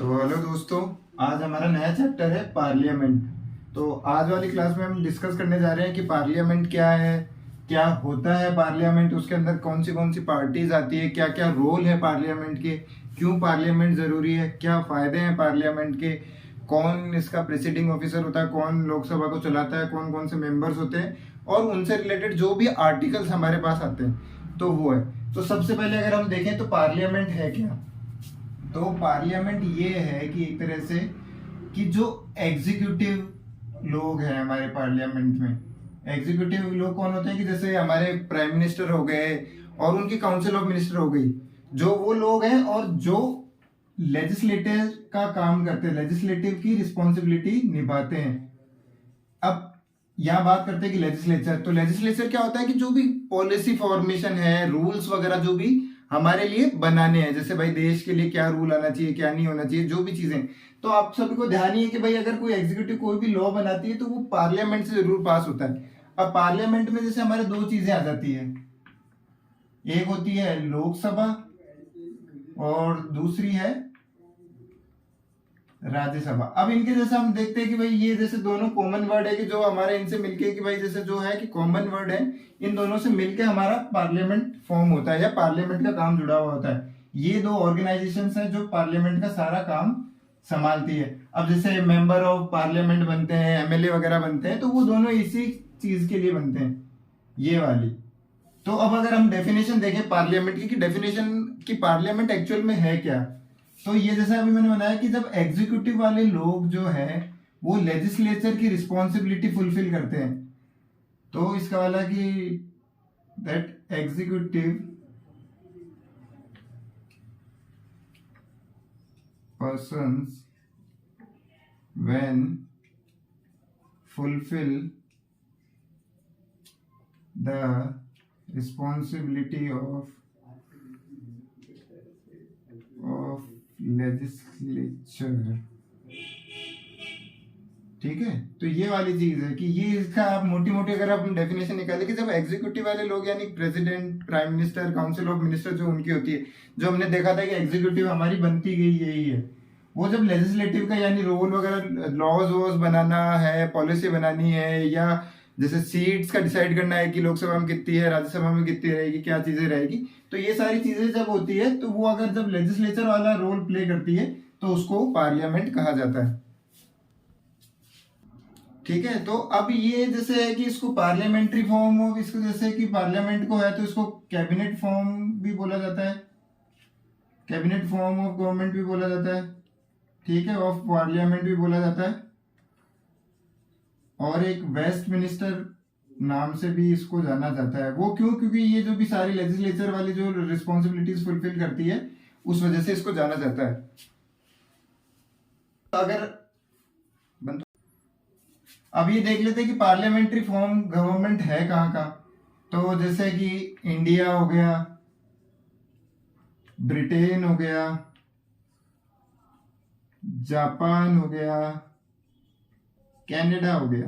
तो हेलो दोस्तों, आज हमारा नया चैप्टर है पार्लियामेंट। तो आज वाली क्लास में हम डिस्कस करने जा रहे हैं कि पार्लियामेंट क्या है, क्या होता है पार्लियामेंट, उसके अंदर कौन सी पार्टीज आती है, क्या क्या रोल है पार्लियामेंट के, क्यों पार्लियामेंट ज़रूरी है, क्या फ़ायदे हैं पार्लियामेंट के, कौन इसका प्रेसिडिंग ऑफिसर होता है, कौन लोकसभा को चलाता है, कौन कौन से मेंबर्स होते हैं और उनसे रिलेटेड जो भी आर्टिकल्स हमारे पास आते हैं तो वो है। तो सबसे पहले अगर हम देखें तो पार्लियामेंट है क्या। तो पार्लियामेंट ये है कि एक तरह से कि जो एग्जीक्यूटिव लोग हैं हमारे पार्लियामेंट में, एग्जीक्यूटिव लोग कौन होते हैं कि जैसे हमारे प्राइम मिनिस्टर हो गए और उनकी काउंसिल ऑफ मिनिस्टर हो गई, जो वो लोग हैं और जो लेजिस्लेटिव का काम करते हैं, लेजिस्लेटिव की रिस्पॉन्सिबिलिटी निभाते हैं। अब यहाँ बात करते हैं कि लेजिस्लेचर, तो लेजिस्लेचर क्या होता है कि जो भी पॉलिसी फॉर्मेशन है, रूल्स वगैरह जो भी हमारे लिए बनाने हैं, जैसे भाई देश के लिए क्या रूल आना चाहिए, क्या नहीं होना चाहिए, जो भी चीजें। तो आप सभी को ध्यान ही है कि भाई अगर कोई एग्जीक्यूटिव कोई भी लॉ बनाती है तो वो पार्लियामेंट से जरूर पास होता है। अब पार्लियामेंट में जैसे हमारे दो चीजें आ जाती है, एक होती है लोकसभा और दूसरी है राज्यसभा। अब इनके जैसे हम देखते हैं कि भाई ये जैसे दोनों कॉमन वर्ड है कि जो हमारे इनसे मिलके कि भाई जैसे जो है कि कॉमन वर्ड है, इन दोनों से मिलके हमारा पार्लियामेंट फॉर्म होता है या पार्लियामेंट का काम जुड़ा हुआ होता है। ये दो ऑर्गेनाइजेशंस हैं जो पार्लियामेंट का सारा काम संभालती है। अब जैसे मेंबर ऑफ पार्लियामेंट बनते हैं, एमएलए वगैरह बनते हैं, तो वो दोनों इसी चीज के लिए बनते हैं, ये वाली। तो अब अगर हम डेफिनेशन देखें पार्लियामेंट की, डेफिनेशन की पार्लियामेंट एक्चुअल में है क्या, तो ये जैसा अभी मैंने बताया कि जब एग्जीक्यूटिव वाले लोग जो है वो लेजिस्लेचर की रिस्पॉन्सिबिलिटी फुलफिल करते हैं, तो इसका वाला कि that executive persons when fulfil the responsibility of legislature. ठीक है, तो ये वाली चीज है कि ये इसका आप मोटी मोटी अगर आप डेफिनेशन निकाले कि जब एग्जीक्यूटिव वाले लोग यानी president, prime minister, council of minister जो उनकी होती है, जो हमने देखा था कि एग्जीक्यूटिव हमारी बनती गई यही है, वो जब लेजिस्लेटिव का यानी रोल वगैरह लॉज वॉज बनाना है, पॉलिसी बनानी है, या जैसे सीट्स का डिसाइड करना है कि लोकसभा में कितनी है, राज्यसभा में कितनी रहेगी, क्या चीजें रहेगी, तो ये सारी चीजें जब होती है तो वो अगर जब लेजिस्लेचर वाला रोल प्ले करती है तो उसको पार्लियामेंट कहा जाता है। ठीक है, तो अब ये जैसे है कि इसको पार्लियामेंट्री फॉर्म ऑफ, इसको जैसे कि पार्लियामेंट को है तो इसको कैबिनेट फॉर्म भी बोला जाता है, कैबिनेट फॉर्म ऑफ गवर्नमेंट भी बोला जाता है, ठीक है, ऑफ पार्लियामेंट भी बोला जाता है, और एक वेस्ट मिनिस्टर नाम से भी इसको जाना जाता है। वो क्यों? क्योंकि ये जो भी सारी लेजिस्लेचर वाली जो रिस्पॉन्सिबिलिटीज फुलफिल करती है उस वजह से इसको जाना जाता है। अगर अब ये देख लेते हैं कि पार्लियामेंट्री फॉर्म गवर्नमेंट है कहाँ का। तो जैसे कि इंडिया हो गया, ब्रिटेन हो गया, जापान हो गया, कनाडा हो गया,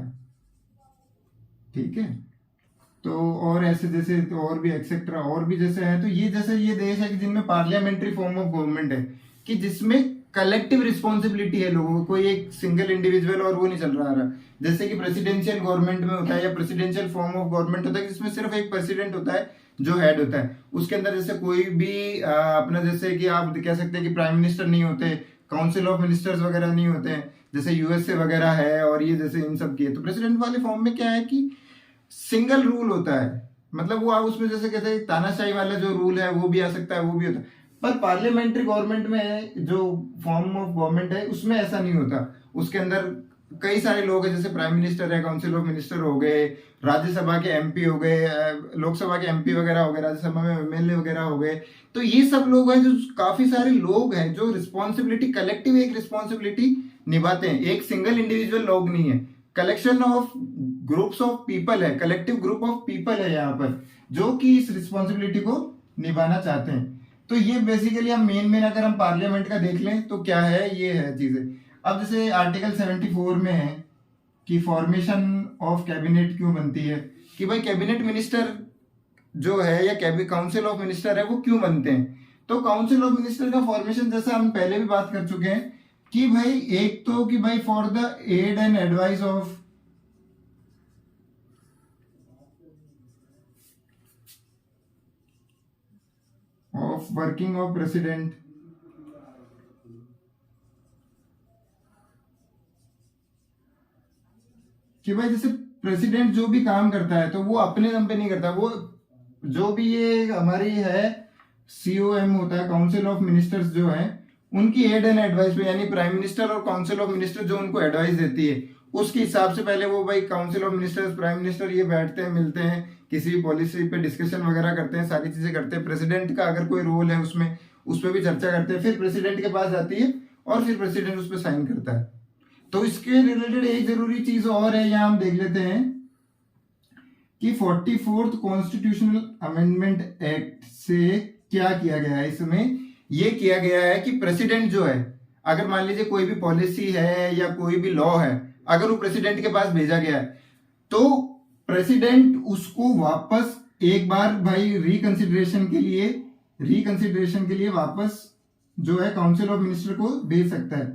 ठीक है, तो और ऐसे जैसे तो और भी एक्सेट्रा और भी जैसे है। तो ये जैसे ये देश है कि जिनमें पार्लियामेंट्री फॉर्म ऑफ गवर्नमेंट है कि जिसमें कलेक्टिव रिस्पॉन्सिबिलिटी है लोगों को, कोई एक सिंगल इंडिविजुअल और वो नहीं चल रहा। जैसे कि प्रेसिडेंशियल गवर्नमेंट में होता है या प्रेसिडेंशियल फॉर्म ऑफ गवर्नमेंट होता है जिसमें सिर्फ एक प्रेसिडेंट होता है जो हेड होता है, उसके अंदर जैसे कोई भी अपना जैसे कि आप कह सकते हैं कि प्राइम मिनिस्टर नहीं होते, काउंसिल ऑफ मिनिस्टर्स वगैरह नहीं होते हैं जैसे यूएसए वगैरह है, और ये जैसे इन सब की है। तो प्रेसिडेंट वाले फॉर्म में क्या है कि सिंगल रूल होता है, मतलब वो आप उसमें जैसे कहते हैं तानाशाही वाला जो रूल है वो भी आ सकता है, वो भी होता है। पर पार्लियामेंट्री गवर्नमेंट में जो फॉर्म ऑफ गवर्नमेंट है उसमें ऐसा नहीं होता। उसके अंदर कई सारे लोग हैं, जैसे प्राइम मिनिस्टर है, काउंसिल ऑफ मिनिस्टर हो गए, राज्यसभा के एमपी हो गए, लोकसभा के एमपी वगैरह हो गए, राज्यसभा में एमएलए वगैरह हो गए। तो ये सब लोग हैं जो काफी सारे लोग हैं जो रिस्पॉन्सिबिलिटी, कलेक्टिव एक रिस्पॉन्सिबिलिटी निभाते हैं। एक सिंगल इंडिविजुअल लोग नहीं है, collection of groups of people है, कलेक्टिव ग्रुप ऑफ पीपल है यहाँ पर जो कि इस रिस्पॉन्सिबिलिटी को निभाना चाहते हैं। तो ये बेसिकली हम मेन अगर हम पार्लियामेंट का देख लें तो क्या है, ये है चीजें। अब जैसे आर्टिकल 74 में है कि फॉर्मेशन ऑफ कैबिनेट क्यों बनती है, कि भाई कैबिनेट मिनिस्टर जो है या काउंसिल ऑफ मिनिस्टर है वो क्यों बनते हैं। तो काउंसिल ऑफ मिनिस्टर का फॉर्मेशन जैसा हम पहले भी बात कर चुके हैं कि भाई एक तो कि भाई for the aid and advice of working of president, कि भाई जैसे प्रेसिडेंट जो भी काम करता है तो वो अपने दम पे नहीं करता, वो जो भी ये हमारी है COM होता है, काउंसिल ऑफ मिनिस्टर्स जो है, उनकी एड एंड एडवाइस पे, यानी प्राइम मिनिस्टर और काउंसिल ऑफ मिनिस्टर जो उनको एडवाइस देती है उसके हिसाब से पहले वो भाई council of ministers, prime minister ये बैठते हैं, मिलते हैं, किसी भी पॉलिसी पे डिस्कशन वगैरह करते हैं, सारी चीजें करते हैं। प्रेसिडेंट का अगर कोई रोल है उसमें, उस पर भी चर्चा करते हैं, फिर प्रेसिडेंट के पास जाती है और फिर प्रेसिडेंट उस पर साइन करता है। तो इसके रिलेटेड एक जरूरी चीज और है, यहाँ हम देख लेते हैं कि 44th कॉन्स्टिट्यूशनल अमेंडमेंट एक्ट से क्या किया गया है। इसमें यह किया गया है कि प्रेसिडेंट जो है, अगर मान लीजिए कोई भी पॉलिसी है या कोई भी लॉ है, अगर वो प्रेसिडेंट के पास भेजा गया है तो प्रेसिडेंट उसको वापस एक बार भाई रिकंसिडरेशन के लिए वापस जो है काउंसिल ऑफ मिनिस्टर को भेज सकता है।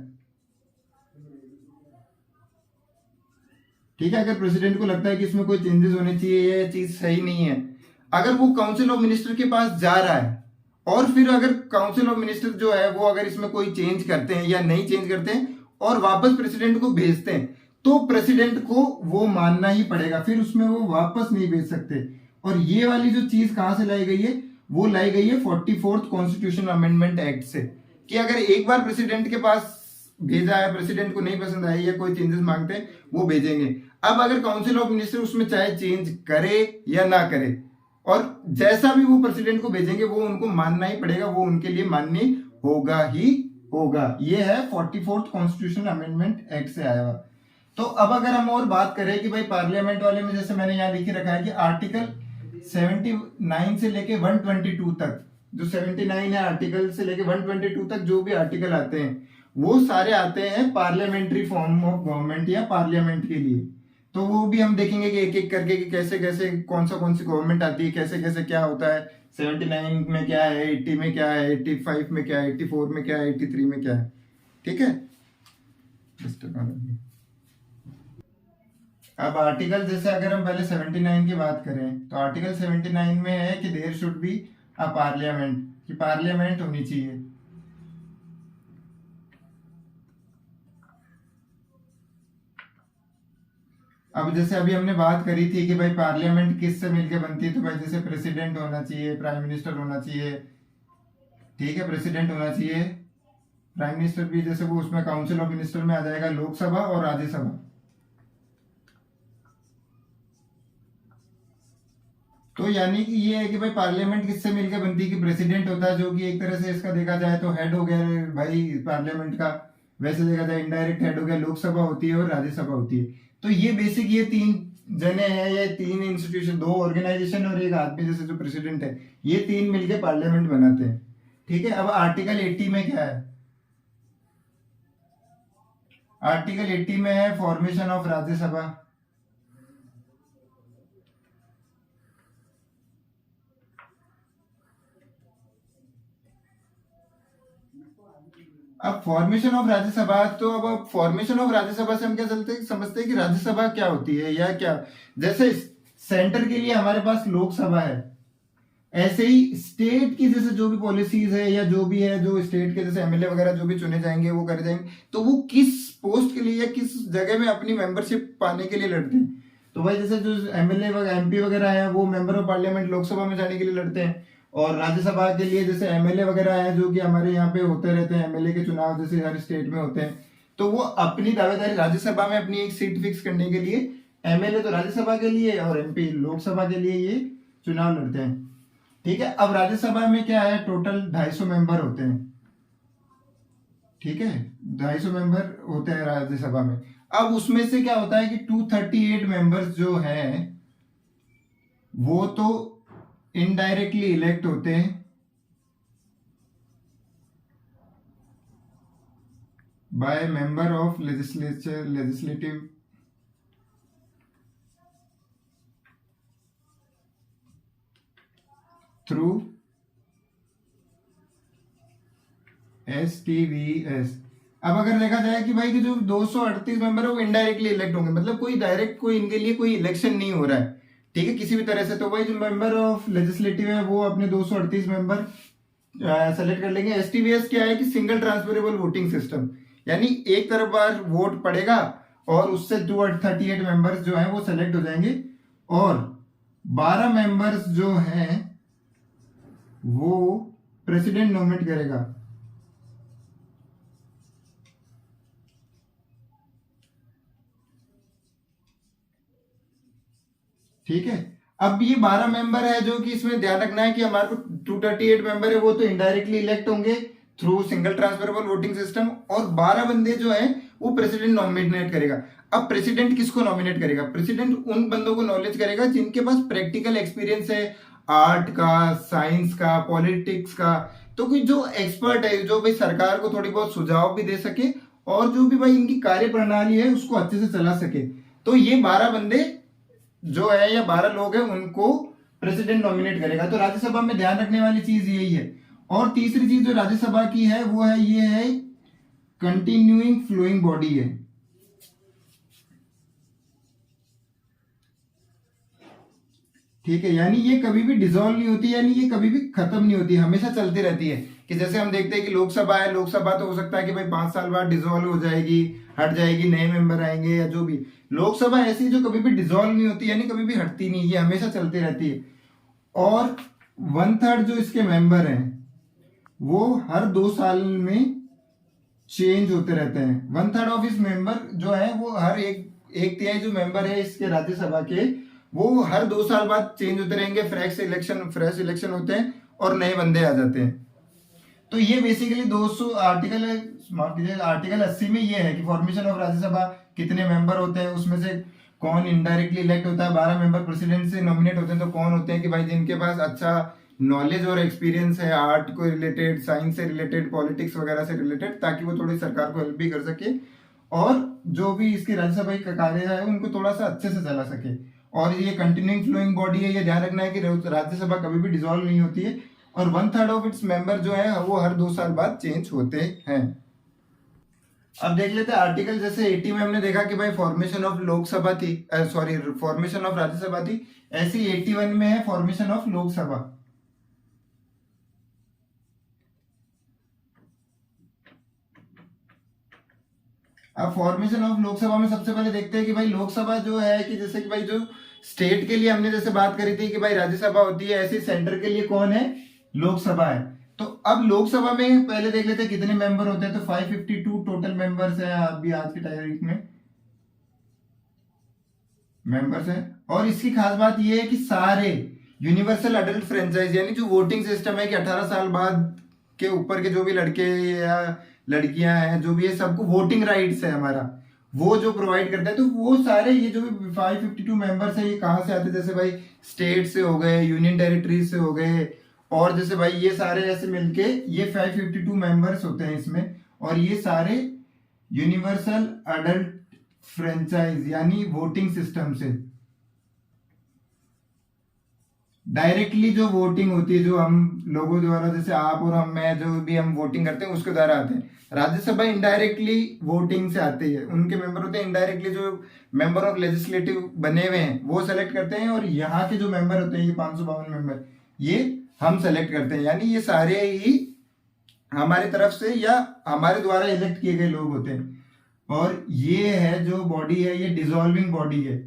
ठीक है, अगर प्रेसिडेंट को लगता है कि इसमें कोई चेंजेस होने चाहिए, ये चीज सही नहीं है, अगर वो काउंसिल ऑफ मिनिस्टर के पास जा रहा है और फिर अगर काउंसिल ऑफ मिनिस्टर जो है वो अगर इसमें कोई चेंज करते हैं या नहीं चेंज करते हैं और वापस प्रेसिडेंट को भेजते हैं, तो प्रेसिडेंट को वो मानना ही पड़ेगा, फिर उसमें वो वापस नहीं भेज सकते। और ये वाली जो चीज कहां से लाई गई है, वो लाई गई है 44th कॉन्स्टिट्यूशनल अमेंडमेंट एक्ट से, कि अगर एक बार प्रेसिडेंट के पास भेजा है, प्रेसिडेंट को नहीं पसंद आई या कोई चेंजेस मांगते हैं, वो भेजेंगे। अब अगर काउंसिल ऑफ मिनिस्टर उसमें चाहे चेंज करे या ना करे, और जैसा भी वो प्रेसिडेंट को भेजेंगे वो उनको मानना ही पड़ेगा, वो उनके लिए मान्य होगा ही होगा। ये है 44th कॉन्स्टिट्यूशनल अमेंडमेंट एक्ट से आया हुआ। तो अब अगर हम और बात करें कि भाई पार्लियामेंट वाले में, जैसे मैंने यहाँ लिख रखा है कि आर्टिकल 79 से लेके 122 तक, जो 79 है आर्टिकल से लेके 122 तक जो भी आर्टिकल आते हैं वो सारे आते हैं पार्लियामेंट्री फॉर्म ऑफ गवर्नमेंट या पार्लियामेंट के लिए। तो वो भी हम देखेंगे कि एक एक करके कि कैसे कैसे कौन सी गवर्नमेंट आती है, कैसे कैसे क्या होता है, 79 में क्या है, 80 में क्या है, 85 में क्या है, 84 में क्या है, 83 में क्या है। ठीक है, अब आर्टिकल जैसे अगर हम पहले 79 की बात करें तो आर्टिकल 79 में है कि there should be a parliament, कि पार्लियामेंट होनी चाहिए। अब जैसे अभी हमने बात करी थी कि भाई पार्लियामेंट किससे मिलके बनती है, तो भाई जैसे प्रेसिडेंट होना चाहिए, प्राइम मिनिस्टर होना चाहिए, ठीक है, प्रेसिडेंट होना चाहिए, प्राइम मिनिस्टर भी जैसे वो उसमें काउंसिल ऑफ मिनिस्टर में आ जाएगा, लोकसभा और राज्यसभा। तो यानी कि ये है कि भाई पार्लियामेंट किससे मिलकर बनती है, कि प्रेसिडेंट होता है जो कि एक तरह से इसका देखा जाए तो हेड हो गया भाई पार्लियामेंट का, वैसे देखा जाए इनडायरेक्ट हेड हो गया, लोकसभा होती है और राज्यसभा होती है। तो ये बेसिक ये तीन जने हैं, ये तीन इंस्टीट्यूशन, दो ऑर्गेनाइजेशन और एक आदमी जैसे जो प्रेसिडेंट है, ये तीन मिलके पार्लियामेंट बनाते हैं। ठीक है, अब आर्टिकल 80 में क्या है, आर्टिकल 80 में है फॉर्मेशन ऑफ राज्यसभा। अब फॉर्मेशन ऑफ राज्यसभा, तो अब फॉर्मेशन ऑफ राज्यसभा से हम क्या समझते हैं कि राज्यसभा क्या होती है या क्या, जैसे सेंटर के लिए हमारे पास लोकसभा है, ऐसे ही स्टेट की जैसे जो भी पॉलिसीज है या जो भी है, जो स्टेट के जैसे एमएलए वगैरह जो भी चुने जाएंगे वो करे जाएंगे, तो वो किस पोस्ट के लिए या किस जगह में अपनी मेंबरशिप पाने के लिए लड़ते हैं। तो भाई जैसे जो एमएलए वगैरह MP वगैरह है वो मेंबर ऑफ पार्लियामेंट लोकसभा में जाने के लिए लड़ते हैं, और राज्यसभा के लिए जैसे एमएलए वगैरह है जो कि हमारे यहाँ पे होते रहते हैं, एमएलए के चुनाव जैसे हर स्टेट में होते हैं, तो वो अपनी दावेदारी राज्यसभा में अपनी एक सीट फिक्स करने के लिए, एमएलए तो राज्यसभा के लिए और MP लोकसभा के लिए ये चुनाव लड़ते हैं। ठीक है, अब राज्यसभा में क्या है, टोटल 250 मेंबर होते हैं। ठीक है, 250 मेंबर होते हैं राज्यसभा में। अब उसमें से क्या होता है कि 238 मेंबर्स जो है वो तो इनडायरेक्टली इलेक्ट होते हैं by member of legislative through STVS, अब अगर देखा जाए कि भाई कि जो 238 मेंबर है वो इनडायरेक्टली इलेक्ट होंगे, मतलब कोई डायरेक्ट कोई इनके लिए कोई इलेक्शन नहीं हो रहा है, ठीक है, किसी भी तरह से। तो भाई जो मेंबर ऑफ लेजिस्लेटिव है वो अपने 238 मेंबर सेलेक्ट कर लेंगे। एसटीवीएस क्या है कि सिंगल ट्रांसफरेबल वोटिंग सिस्टम, यानी एक तरफ बार वोट पड़ेगा और उससे 238 मेंबर्स जो है वो सेलेक्ट हो जाएंगे, और 12 मेंबर्स जो हैं वो प्रेसिडेंट नॉमिनेट करेगा। ठीक है, अब ये 12 मेंबर है जो कि इसमें ध्यान रखना है कि हमारे को 238 मेंबर है वो तो इनडायरेक्टली इलेक्ट होंगे through single transferable voting system, और 12 बंदे जो है वो प्रेसिडेंट नॉमिनेट करेगा। अब प्रेसिडेंट किसको नॉमिनेट करेगा? प्रेसिडेंट उन बंदों को नॉलेज करेगा जिनके पास प्रैक्टिकल एक्सपीरियंस है, आर्ट का, साइंस का, पॉलिटिक्स का। तो कोई जो एक्सपर्ट है, जो भाई सरकार को थोड़ी बहुत सुझाव भी दे सके और जो भी भाई इनकी कार्य प्रणाली है उसको अच्छे से चला सके। तो ये 12 बंदे जो है या 12 लोग हैं उनको प्रेसिडेंट नॉमिनेट करेगा। तो राज्यसभा में ध्यान रखने वाली चीज यही है। और तीसरी चीज जो राज्यसभा की है वो है, ये है कंटिन्यूइंग फ्लोइंग बॉडी है। ठीक है, यानी ये कभी भी डिसॉल्व नहीं होती, यानी ये कभी भी खत्म नहीं होती, हमेशा चलती रहती है। कि जैसे हम देखते हैं कि लोकसभा है, लोकसभा तो हो सकता है कि भाई 5 साल बाद डिसॉल्व हो जाएगी, हट जाएगी, नए मेंबर आएंगे या जो भी। लोकसभा ऐसी जो कभी भी डिसॉल्व नहीं होती, यानी कभी भी हटती नहीं, ये हमेशा चलती रहती है। और 1/3 जो इसके मेंबर हैं वो हर 2 साल में चेंज होते रहते हैं। 1/3 ऑफ इस मेंबर जो है वो हर एक तिहाई जो मेंबर है इसके राज्यसभा के, वो हर 2 साल बाद चेंज होते रहेंगे। फ्रेश इलेक्शन होते हैं और नए बंदे आ जाते हैं। तो ये बेसिकली 200 आर्टिकल, माफ कीजिएगा, आर्टिकल 80 में ये है कि फॉर्मेशन ऑफ राज्यसभा कितने मेंबर होते हैं, उसमें से कौन इनडायरेक्टली इलेक्ट होता है, 12 मेंबर प्रेसिडेंट से नॉमिनेट होते हैं। तो कौन होते हैं कि भाई जिनके पास अच्छा नॉलेज और एक्सपीरियंस है आर्ट को रिलेटेड, साइंस से रिलेटेड, पॉलिटिक्स वगैरह से रिलेटेड, ताकि वो थोड़ी सरकार को हेल्प भी कर सके और जो भी इसकी राज्यसभा का कार्य है उनको थोड़ा सा अच्छे से चला सके। और ये कंटिन्यूइंग फ्लोइंग बॉडी है, ये ध्यान रखना है कि राज्यसभा कभी भी डिसॉल्व नहीं होती है, और 1/3 ऑफ इट्स मेंबर जो है वो हर 2 साल बाद चेंज होते हैं। अब देख लेते हैं आर्टिकल जैसे 80 में हमने देखा कि भाई फॉर्मेशन ऑफ लोकसभा थी, सॉरी फॉर्मेशन ऑफ राज्यसभा थी, ऐसी 81 में है फॉर्मेशन ऑफ लोकसभा। अब फॉर्मेशन ऑफ लोकसभा में सबसे पहले देखते हैं कि भाई लोकसभा जो है कि जैसे कि भाई जो स्टेट के लिए हमने जैसे बात करी थी कि भाई राज्यसभा होती है, ऐसे सेंटर के लिए कौन है? लोकसभा है। तो अब लोकसभा में पहले देख लेते हैं कितने मेंबर होते हैं। तो 552 टोटल मेंबर्स है अभी आज की तारीख में, मेंबर्स है। और इसकी खास बात यह है कि सारे यूनिवर्सल अडल्ट फ्रेंचाइज, यानी जो वोटिंग सिस्टम है कि 18 साल बाद के ऊपर के जो भी लड़के या लड़कियां हैं, जो भी है, सबको वोटिंग राइट्स है हमारा, वो जो प्रोवाइड करता है। तो वो सारे ये जो भी 552 मेंबर्स है ये कहाँ से आते हैं? जैसे भाई स्टेट से हो गए, यूनियन टेरिटरीज से हो गए, और जैसे भाई ये सारे ऐसे मिलके ये 552 मेंबर्स होते हैं इसमें। और ये सारे यूनिवर्सल अडल्ट फ्रेंचाइज यानी वोटिंग सिस्टम से डायरेक्टली जो वोटिंग होती है, जो हम लोगों द्वारा, जैसे आप और हम, मैं, जो भी हम वोटिंग करते हैं उसके द्वारा आते हैं। राज्यसभा इनडायरेक्टली वोटिंग से आती है, उनके मेंबर होते हैं इनडायरेक्टली, जो मेंबर ऑफ लेजिस्लेटिव बने हुए हैं वो सेलेक्ट करते हैं, और यहाँ के जो मेंबर होते हैं ये 552 मेंबर ये हम सेलेक्ट करते हैं। यानी ये सारे ही हमारी तरफ से या हमारे द्वारा इलेक्ट किए गए लोग होते हैं। और ये है जो बॉडी है ये डिसॉल्विंग बॉडी है,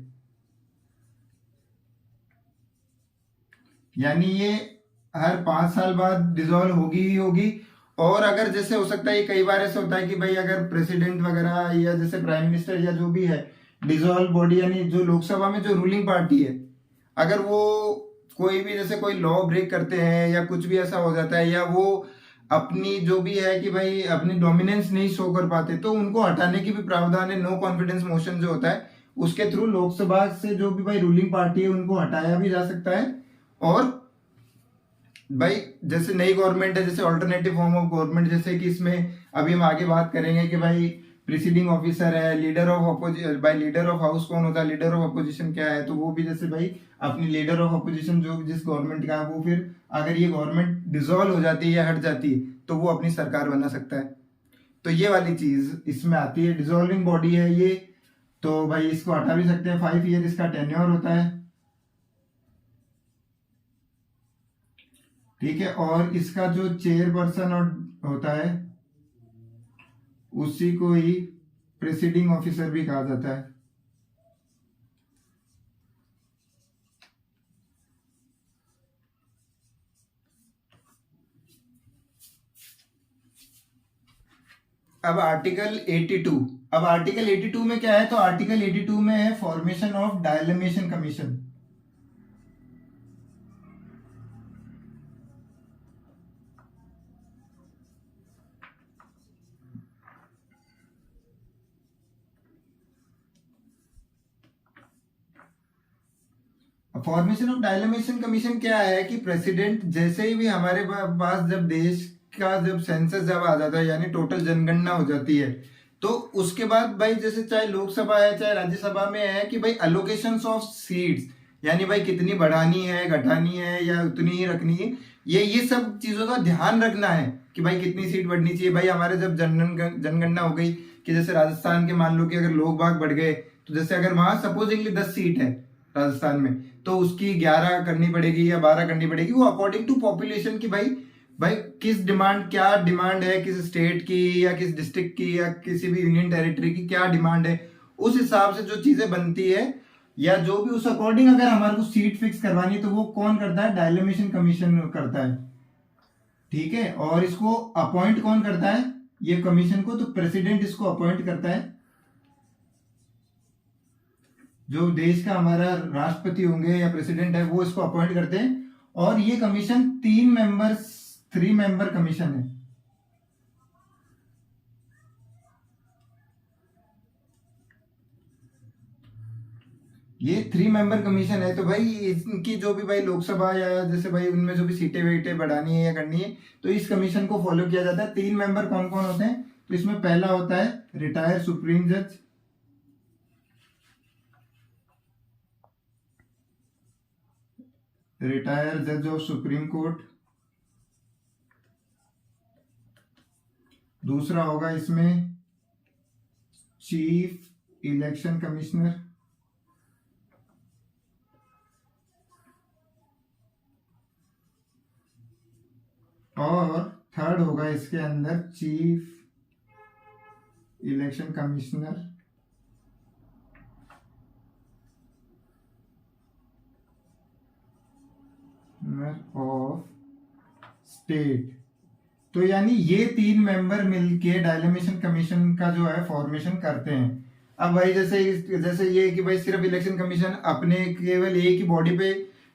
यानी ये हर 5 साल बाद डिसॉल्व होगी ही होगी। और अगर जैसे हो सकता है कई बार ऐसा होता है कि भाई अगर प्रेसिडेंट वगैरह या जैसे प्राइम मिनिस्टर या जो भी है डिसॉल्व बॉडी, यानी जो लोकसभा में जो रूलिंग पार्टी है, अगर वो कोई भी जैसे कोई लॉ ब्रेक करते हैं या कुछ भी ऐसा हो जाता है, या वो अपनी जो भी है कि भाई अपनी डोमिनेंस नहीं शो कर पाते, तो उनको हटाने की भी प्रावधान है। नो कॉन्फिडेंस मोशन जो होता है उसके थ्रू लोकसभा से जो भी भाई रूलिंग पार्टी है उनको हटाया भी जा सकता है। और भाई जैसे नई गवर्नमेंट है, जैसे ऑल्टरनेटिव फॉर्म ऑफ गवर्नमेंट, जैसे कि इसमें अभी हम आगे बात करेंगे कि भाई प्रिसीडिंग ऑफिसर है, लीडर ऑफ अपोजिशन, भाई लीडर ऑफ हाउस कौन होता है, लीडर ऑफ अपोजिशन क्या है, तो वो भी जैसे भाई अपनी लीडर ऑफ अपोजिशन जो जिस गवर्नमेंट का है वो फिर अगर ये गवर्नमेंट डिसॉल्व हो जाती है या हट जाती है तो वो अपनी सरकार बना सकता है। तो ये वाली चीज इसमें आती है। डिसॉल्विंग बॉडी है ये, तो भाई इसको हटा भी सकते हैं। 5 ईयर इसका टेन्योर होता है, ठीक है। और इसका जो चेयरपर्सन होता है उसी को ही प्रेसिडिंग ऑफिसर भी कहा जाता है। अब आर्टिकल 82, अब आर्टिकल 82 में क्या है, तो आर्टिकल 82 में है formation of delimitation commission. Formation of delimitation commission क्या है कि प्रेसिडेंट जैसे ही भी हमारे पास जब देश का जब सेंसस जब आ जाता है, यानी टोटल जनगणना हो जाती है, तो उसके बाद भाई जैसे चाहे लोकसभा है चाहे राज्यसभा में है कि भाई अलोकेशंस ऑफ सीट्स, यानी भाई कितनी बढ़ानी है घटानी है या उतनी ही रखनी है, ये सब चीजों का ध्यान रखना है कि भाई कितनी सीट बढ़नी चाहिए। भाई हमारे जब जनगणना हो गई कि जैसे राजस्थान के मान लो कि अगर लोग बाग बढ़ गए, तो जैसे अगर वहां सपोजिंगली 10 सीट है राजस्थान में, तो उसकी 11 करनी पड़ेगी या 12 करनी पड़ेगी, वो अकॉर्डिंग टू पॉपुलेशन की भाई भाई किस डिमांड, क्या डिमांड है किस स्टेट की या किस डिस्ट्रिक्ट की या किसी भी यूनियन टेरिटरी की क्या डिमांड है, उस हिसाब से जो चीजें बनती है या जो भी उस अकॉर्डिंग अगर हमारे को सीट फिक्स करवानी है, तो वो कौन करता है, डायलेमेशन कमीशन करता है, ठीक है। और इसको अपॉइंट कौन करता है ये कमीशन को, तो प्रेसिडेंट इसको अपॉइंट करता है। जो देश का हमारा राष्ट्रपति होंगे या प्रेसिडेंट है वो इसको अपॉइंट करते हैं। और ये कमीशन 3 मेंबर कमीशन है। ये 3 मेंबर कमीशन है, तो भाई इनकी जो भी भाई लोकसभा या जैसे भाई उनमें जो भी सीटें वेटें बढ़ानी है या करनी है, तो इस कमीशन को फॉलो किया जाता है। 3 मेंबर कौन कौन होते हैं, तो इसमें पहला होता है रिटायर्ड सुप्रीम जज, रिटायर्ड जज ऑफ सुप्रीम कोर्ट। दूसरा होगा इसमें चीफ इलेक्शन कमिश्नर। और थर्ड होगा इसके अंदर chief election commissioner of state. तो यानी ये 3 मेंबर मिलके डायलेमेशन कमीशन का जो है फॉर्मेशन करते हैं। अब भाई जैसे ये कि भाई सिर्फ इलेक्शन कमीशन अपने केवल एक ही बॉडी पे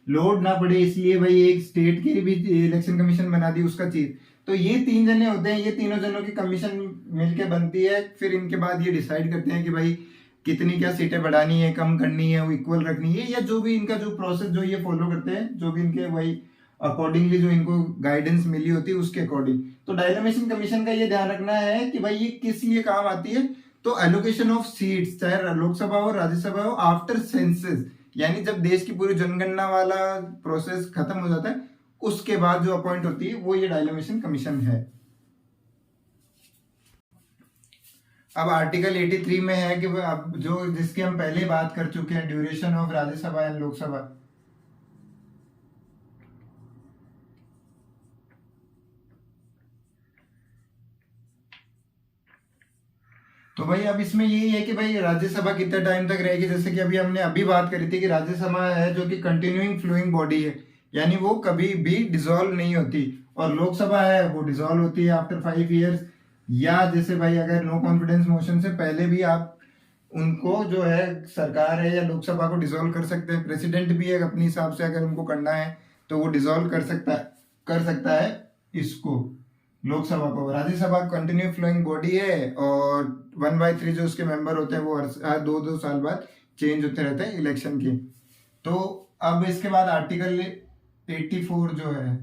लोड ना पड़े, इसलिए भाई एक स्टेट के लिए भी इलेक्शन कमीशन बना दी उसका चीफ। तो ये 3 जने होते हैं, ये तीनों जनों की कमीशन मिलके बनती है। फिर इनके बाद ये डिसाइड करते हैं कि भाई कितनी क्या सीटें बढ़ानी है, कम करनी है, वो इक्वल रखनी है, या जो भी इनका जो प्रोसेस जो ये फॉलो करते हैं, जो भी इनके वही अकॉर्डिंगली जो इनको गाइडेंस मिली होती है उसके अकॉर्डिंग। तो डायलेमेशन कमीशन का ये ध्यान रखना है कि भाई ये किस लिए काम आती है, तो एलोकेशन ऑफ सीट्स, चाहे लोकसभा हो राज्यसभा हो, आफ्टर सेंसस, यानी जब देश की पूरी जनगणना वाला प्रोसेस खत्म हो जाता है उसके बाद जो अपॉइंट होती है वो ये डायलेमेशन कमीशन है। अब आर्टिकल 83 में है कि अब जो जिसकी हम पहले बात कर चुके हैं, duration of Rajya Sabha and Lok Sabha. तो भाई अब इसमें यही है कि भाई राज्यसभा कितने टाइम तक रहेगी, जैसे कि अभी हमने बात करी थी कि राज्यसभा है जो कि कंटिन्यूइंग फ्लोइंग बॉडी है, यानी वो कभी भी डिसॉल्व नहीं होती। और लोकसभा है वो डिसॉल्व होती है आफ्टर 5 ईयर्स, या जैसे भाई अगर नो कॉन्फिडेंस मोशन से पहले भी आप उनको जो है सरकार है या लोकसभा को डिसॉल्व कर सकते हैं। प्रेसिडेंट भी है अपने हिसाब से अगर उनको करना है तो वो डिसॉल्व कर सकता है इसको, लोकसभा को। राज्यसभा कंटिन्यू फ्लोइंग बॉडी है और 1/3 जो उसके मेंबर होते हैं वो हर 2-2 साल बाद चेंज होते रहते हैं इलेक्शन के। तो अब इसके बाद आर्टिकल 84 जो है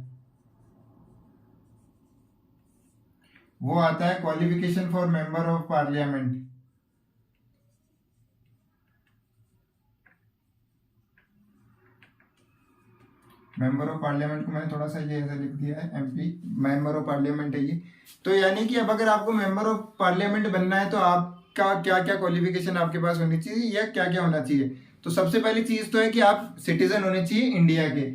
वो आता है qualification for member of parliament. Member of parliament को मैंने थोड़ा सा ये ऐसा लिख दिया है, एमपी मेंबर ऑफ पार्लियामेंट है ये। तो यानी कि अब अगर आपको मेंबर ऑफ पार्लियामेंट बनना है तो आपका क्या क्या क्वालिफिकेशन आपके पास होनी चाहिए या क्या क्या होना चाहिए। तो सबसे पहली चीज तो है कि आप सिटीजन होने चाहिए इंडिया के।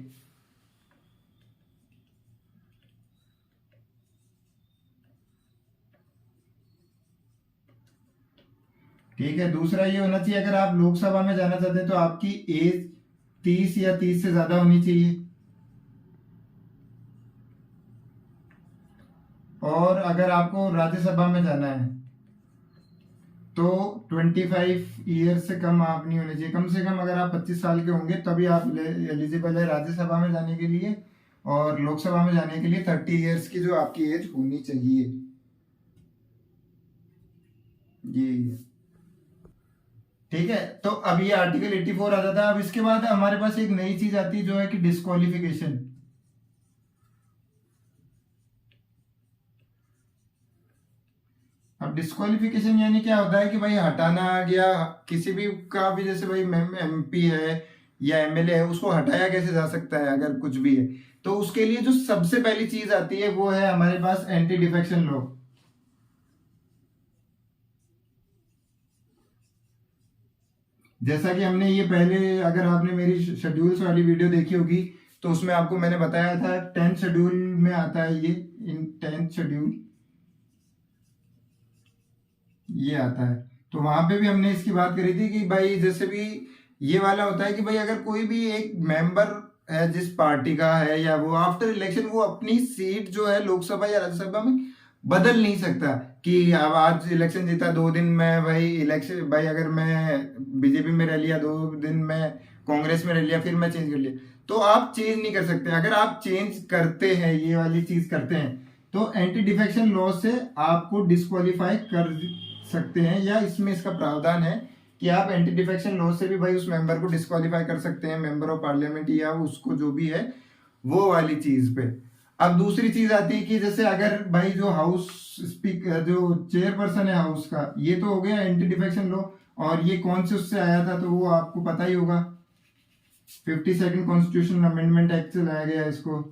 ठीक है, दूसरा ये होना चाहिए अगर आप लोकसभा में जाना चाहते हैं तो आपकी एज 30 या 30 से ज्यादा होनी चाहिए। और अगर आपको राज्यसभा में जाना है तो 25 ईयर से कम आप नहीं होने चाहिए। कम से कम अगर आप 25 साल के होंगे तभी आप एलिजिबल है राज्यसभा में जाने के लिए, और लोकसभा में जाने के लिए 30 ईयर्स की जो आपकी एज होनी चाहिए। ये ठीक है। तो अब ये आर्टिकल 84 आ जाता है। अब इसके बाद हमारे पास एक नई चीज आती है जो है कि डिस्क्वालिफिकेशन। अब डिस्क्वालिफिकेशन यानी क्या होता है कि भाई हटाना या किसी भी का भी, जैसे भाई एमपी है या एमएलए है, उसको हटाया कैसे जा सकता है अगर कुछ भी है। तो उसके लिए जो सबसे पहली चीज आती है वो है हमारे पास एंटी डिफेक्शन लॉ। जैसा कि हमने ये पहले, अगर आपने मेरी शेड्यूल्स वाली वीडियो देखी होगी तो उसमें आपको मैंने बताया था 10th शेड्यूल में आता है ये, इन 10th शेड्यूल ये आता है। तो वहां पे भी हमने इसकी बात करी थी कि भाई जैसे भी ये वाला होता है कि भाई अगर कोई भी एक मेंबर है जिस पार्टी का है, या वो आफ्टर इलेक्शन वो अपनी सीट जो है लोकसभा या राज्यसभा में बदल नहीं सकता कि अब आज इलेक्शन जीता 2 दिन में भाई इलेक्शन, भाई अगर मैं बीजेपी में रह लिया 2 दिन में कांग्रेस में रह लिया फिर मैं चेंज कर लिया, तो आप चेंज नहीं कर सकते। अगर आप चेंज करते हैं, ये वाली चीज करते हैं, तो एंटी डिफेक्शन लॉ से आपको डिस्क्वालीफाई कर सकते हैं, या इसमें इसका प्रावधान है कि आप एंटी डिफेक्शन लॉ से भी भाई उस मेंबर को डिस्क्वालीफाई कर सकते हैं, मेंबर ऑफ पार्लियामेंट या उसको जो भी है वो वाली चीज पे। अब दूसरी चीज आती है कि जैसे अगर भाई जो हाउस स्पीकर, जो चेयरपर्सन है हाउस का, ये तो हो गया एंटी डिफेक्शन लॉ। और ये कौन से उससे आया था तो वो आपको पता ही होगा, 52nd कॉन्स्टिट्यूशन अमेंडमेंट एक्ट से लाया गया इसको।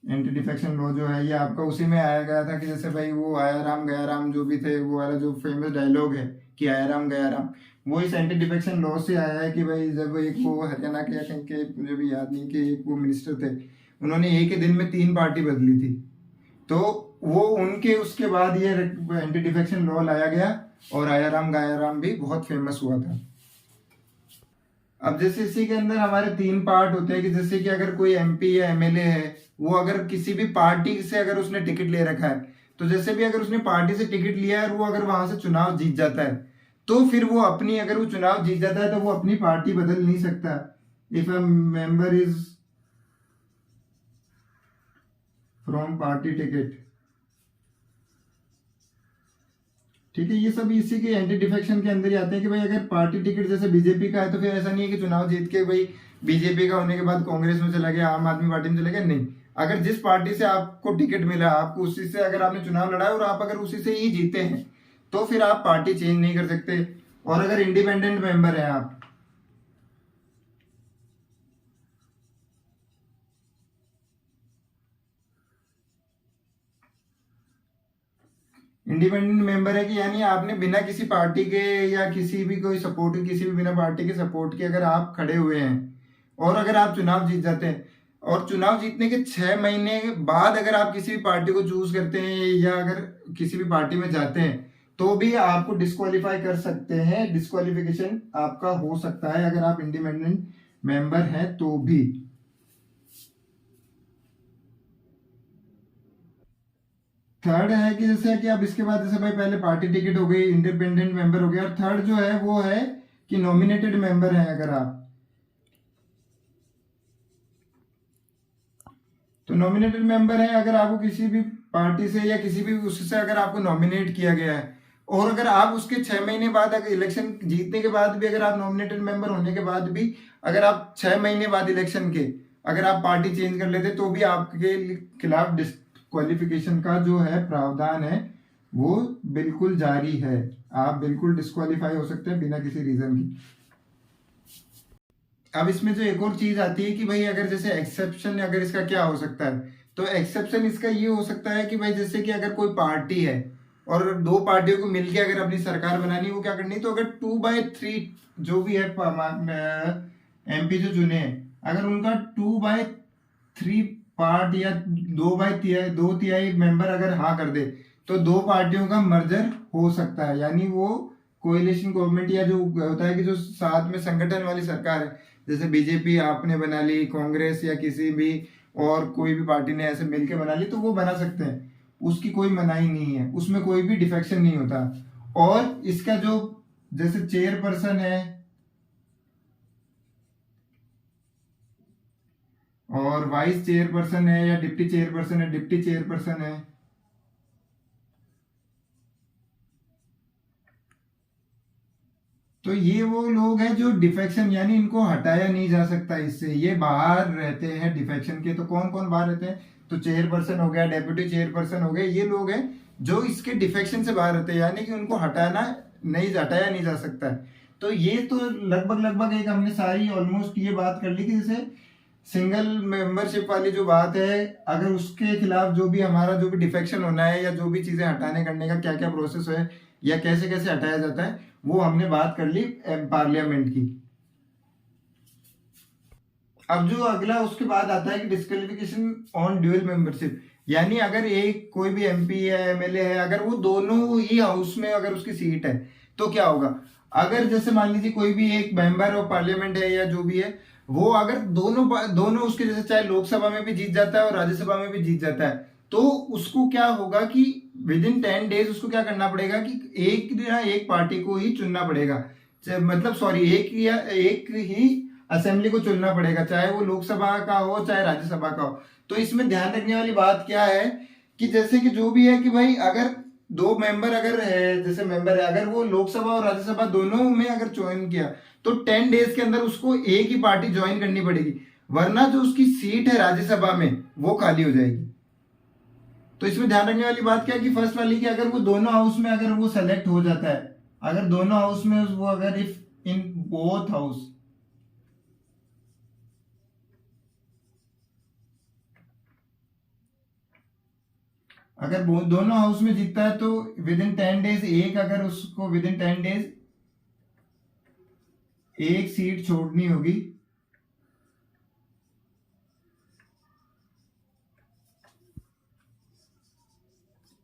एंटी डिफेक्शन लॉ जो है ये आपका उसी में आया गया था कि जैसे भाई वो आया राम गया राम जो भी थे, वो वाला जो फेमस डायलॉग है कि आया राम गया राम, वो इस एंटी डिफेक्शन लॉ से आया है कि भाई जब एक वो हरियाणा के कहीं के, मुझे भी याद नहीं, कि एक वो मिनिस्टर थे, उन्होंने एक ही दिन में 3 पार्टी बदली थी, तो वो उनके उसके बाद ये एंटी डिफेक्शन लॉ लाया गया और आया राम गया राम भी बहुत फेमस हुआ था। अब जैसे इसी के अंदर हमारे 3 पार्ट होते हैं कि जैसे कि अगर कोई एमपी या एमएलए है, वो अगर किसी भी पार्टी से अगर उसने टिकट ले रखा है, तो जैसे भी अगर उसने पार्टी से टिकट लिया है और वो अगर वहां से चुनाव जीत जाता है, तो फिर वो अपनी, अगर वो चुनाव जीत जाता है तो वो अपनी पार्टी बदल नहीं सकता। If a member is from party ticket, ठीक है, ये सब इसी के एंटी डिफेक्शन के अंदर ही आते हैं कि भाई अगर पार्टी टिकट जैसे बीजेपी का है तो फिर ऐसा नहीं है कि चुनाव जीत के भाई बीजेपी का होने के बाद कांग्रेस में चला गया, आम आदमी पार्टी में चला गया, नहीं। अगर जिस पार्टी से आपको टिकट मिला, आपको उसी से, अगर आपने चुनाव लड़ा और आप अगर उसी से ही जीते हैं तो फिर आप पार्टी चेंज नहीं कर सकते। और अगर इंडिपेंडेंट मेंबर है आप, इंडिपेंडेंट मेंबर है कि यानी आपने बिना किसी पार्टी के या किसी भी कोई सपोर्ट के, किसी भी बिना पार्टी के सपोर्ट के अगर आप खड़े हुए हैं और अगर आप चुनाव जीत जाते हैं, और चुनाव जीतने के 6 महीने बाद अगर आप किसी भी पार्टी को चूज करते हैं या अगर किसी भी पार्टी में जाते हैं, तो भी आपको डिस्क्वालीफाई कर सकते हैं, डिस्क्वालिफिकेशन आपका हो सकता है अगर आप इंडिपेंडेंट मेंबर हैं तो भी। थर्ड है कि जैसे कि अब इसके बाद जैसे भाई पहले पार्टी टिकट हो गई, इंडिपेंडेंट मेंबर हो गया, और थर्ड जो है वो है कि नॉमिनेटेड मेंबर है अगर आप, तो नॉमिनेटेड मेंबर है अगर आपको किसी भी पार्टी से या किसी भी उससे अगर आपको नॉमिनेट किया गया है, और अगर आप उसके 6 महीने बाद, अगर इलेक्शन जीतने के बाद भी, अगर आप नॉमिनेटेड मेंबर होने के बाद भी, अगर आप 6 महीने बाद इलेक्शन के अगर आप पार्टी चेंज कर लेते तो भी आपके खिलाफ डिस्क्वालिफिकेशन का जो है प्रावधान है वो बिल्कुल जारी है। आप बिल्कुल डिस्क्वालीफाई हो सकते हैं बिना किसी रीजन की। अब इसमें जो एक और चीज आती है कि भाई अगर जैसे एक्सेप्शन, अगर इसका क्या हो सकता है, तो एक्सेप्शन इसका ये हो सकता है कि भाई जैसे कि अगर कोई पार्टी है और दो पार्टियों को मिलके अगर अपनी सरकार बनानी, वो क्या करनी, तो अगर 2/3 जो भी है एमपी जो चुने हैं, अगर उनका 2/3 पार्ट या 2/2 तिहाई मेंबर अगर हाँ कर दे, तो दो पार्टियों का मर्जर हो सकता है। यानी वो कोएलिशन गवर्नमेंट, या जो होता है कि जो साथ में संगठन वाली सरकार है, जैसे बीजेपी आपने बना ली, कांग्रेस या किसी भी और कोई भी पार्टी ने ऐसे मिलके बना ली, तो वो बना सकते हैं, उसकी कोई मनाही नहीं है, उसमें कोई भी डिफेक्शन नहीं होता। और इसका जो जैसे चेयरपर्सन है और वाइस चेयरपर्सन है, या डिप्टी चेयरपर्सन है, डिप्टी चेयरपर्सन है, तो ये वो लोग हैं जो डिफेक्शन, यानी इनको हटाया नहीं जा सकता इससे, ये बाहर रहते हैं डिफेक्शन के। तो कौन कौन बाहर रहते हैं, तो चेयरपर्सन हो गया, डेप्यूटी चेयरपर्सन हो गए, ये लोग हैं जो इसके डिफेक्शन से बाहर रहते हैं, यानी कि उनको हटाया नहीं जा सकता है। तो ये तो लगभग लगभग एक हमने सारी ऑलमोस्ट ये बात कर ली कि जैसे सिंगल मेंबरशिप वाली जो बात है, अगर उसके खिलाफ जो भी हमारा जो भी डिफेक्शन होना है, या जो भी चीजें हटाने करने का क्या क्या प्रोसेस है, या कैसे कैसे हटाया जाता है, वो हमने बात कर ली पार्लियामेंट की। अब जो अगला उसके बाद आता है कि डिस्क्वालिफिकेशन ऑन ड्यूअल मेंबरशिप, यानी अगर एक कोई भी एमपी है, एमएलए है, अगर वो दोनों ही हाउस में अगर उसकी सीट है, तो क्या होगा, अगर जैसे मान लीजिए कोई भी एक मेंबर ऑफ पार्लियामेंट है या जो भी है, वो अगर दोनों दोनों उसके जैसे चाहे लोकसभा में भी जीत जाता है और राज्यसभा में भी जीत जाता है, तो उसको क्या होगा कि विद इन 10 डेज उसको क्या करना पड़ेगा कि एक पार्टी को ही चुनना पड़ेगा, मतलब सॉरी एक ही असेंबली को चुनना पड़ेगा, चाहे वो लोकसभा का हो चाहे राज्यसभा का हो। तो इसमें ध्यान रखने वाली बात क्या है कि जैसे कि जो भी है कि भाई अगर दो मेंबर अगर है, जैसे मेंबर है, अगर वो लोकसभा और राज्यसभा दोनों में अगर ज्वाइन किया, तो 10 डेज के अंदर उसको एक ही पार्टी ज्वाइन करनी पड़ेगी, वरना जो उसकी सीट है राज्यसभा में वो खाली हो जाएगी। तो इसमें ध्यान रखने वाली बात क्या है कि फर्स्ट वाली कि अगर वो दोनों हाउस में अगर वो सेलेक्ट हो जाता है, अगर दोनों हाउस में वो अगर इफ इन बोथ हाउस, अगर दोनों हाउस में जीतता है, तो विद इन 10 डेज एक, अगर उसको विद इन 10 डेज एक सीट छोड़नी होगी,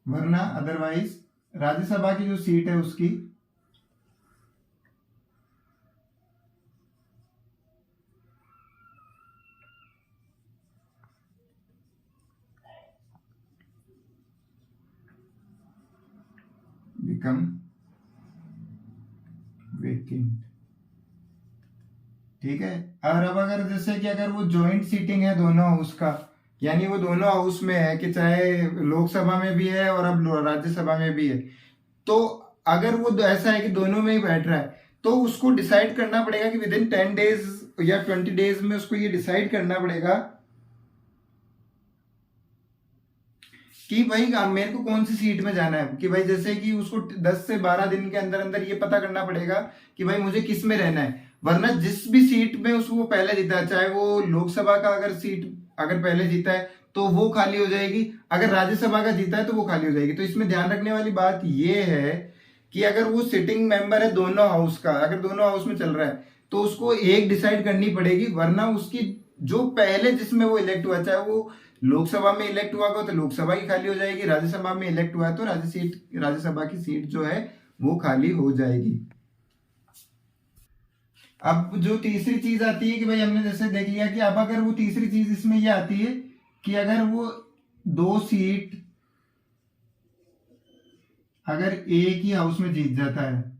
वरना अदरवाइज राज्यसभा की जो सीट है उसकी बिकम वेकेंट। ठीक है। और अब अगर जैसे कि अगर वो जॉइंट सीटिंग है दोनों हाउस का, यानी वो दोनों हाउस में है कि चाहे लोकसभा में भी है और अब राज्यसभा में भी है, तो अगर वो ऐसा है कि दोनों में ही बैठ रहा है, तो उसको डिसाइड करना पड़ेगा कि विद इन 10 डेज या 20 डेज में उसको ये डिसाइड करना पड़ेगा कि भाई मेरे को कौन सी सीट में जाना है, कि भाई जैसे कि उसको 10 से 12 दिन के अंदर अंदर ये पता करना पड़ेगा कि भाई मुझे किस में रहना है, वरना जिस भी सीट में उसको पहले जीता है, चाहे वो लोकसभा का अगर सीट अगर पहले जीता है तो वो खाली हो जाएगी, अगर राज्यसभा का जीता है तो वो खाली हो जाएगी। तो इसमें ध्यान रखने वाली बात ये है कि अगर वो सिटिंग मेंबर है दोनों हाउस का, अगर दोनों हाउस में चल रहा है, तो उसको एक डिसाइड करनी पड़ेगी, वरना उसकी जो पहले जिसमें वो इलेक्ट हुआ, चाहे वो लोकसभा में इलेक्ट हुआ तो लोकसभा की खाली हो जाएगी, राज्यसभा में इलेक्ट हुआ है तो राज्यसभा की सीट जो है वो खाली हो जाएगी। अब जो तीसरी चीज आती है कि भाई हमने जैसे देख लिया कि अब अगर वो तीसरी चीज इसमें ये आती है कि अगर वो दो सीट अगर एक ही हाउस में जीत जाता है,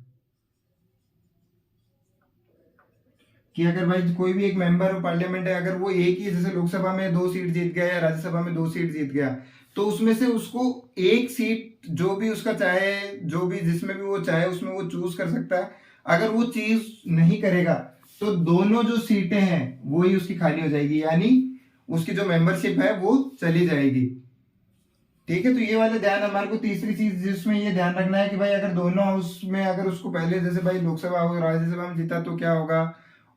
कि अगर भाई कोई भी एक मेंबर ऑफ पार्लियामेंट है, अगर वो एक ही जैसे लोकसभा में 2 सीट जीत गया या राज्यसभा में 2 सीट जीत गया, तो उसमें से उसको एक सीट जो भी उसका चाहे, जो भी जिसमें भी वो चाहे उसमें वो चूज कर सकता है। अगर वो चीज नहीं करेगा तो दोनों जो सीटें हैं वो ही उसकी खाली हो जाएगी, यानी उसकी जो मेंबरशिप है वो चली जाएगी। ठीक है। तो ये वाले ध्यान हमारे को तीसरी चीज जिसमें ये ध्यान रखना है कि भाई अगर दोनों हाउस में अगर उसको पहले जैसे भाई लोकसभा और राज्यसभा में जीता तो क्या होगा,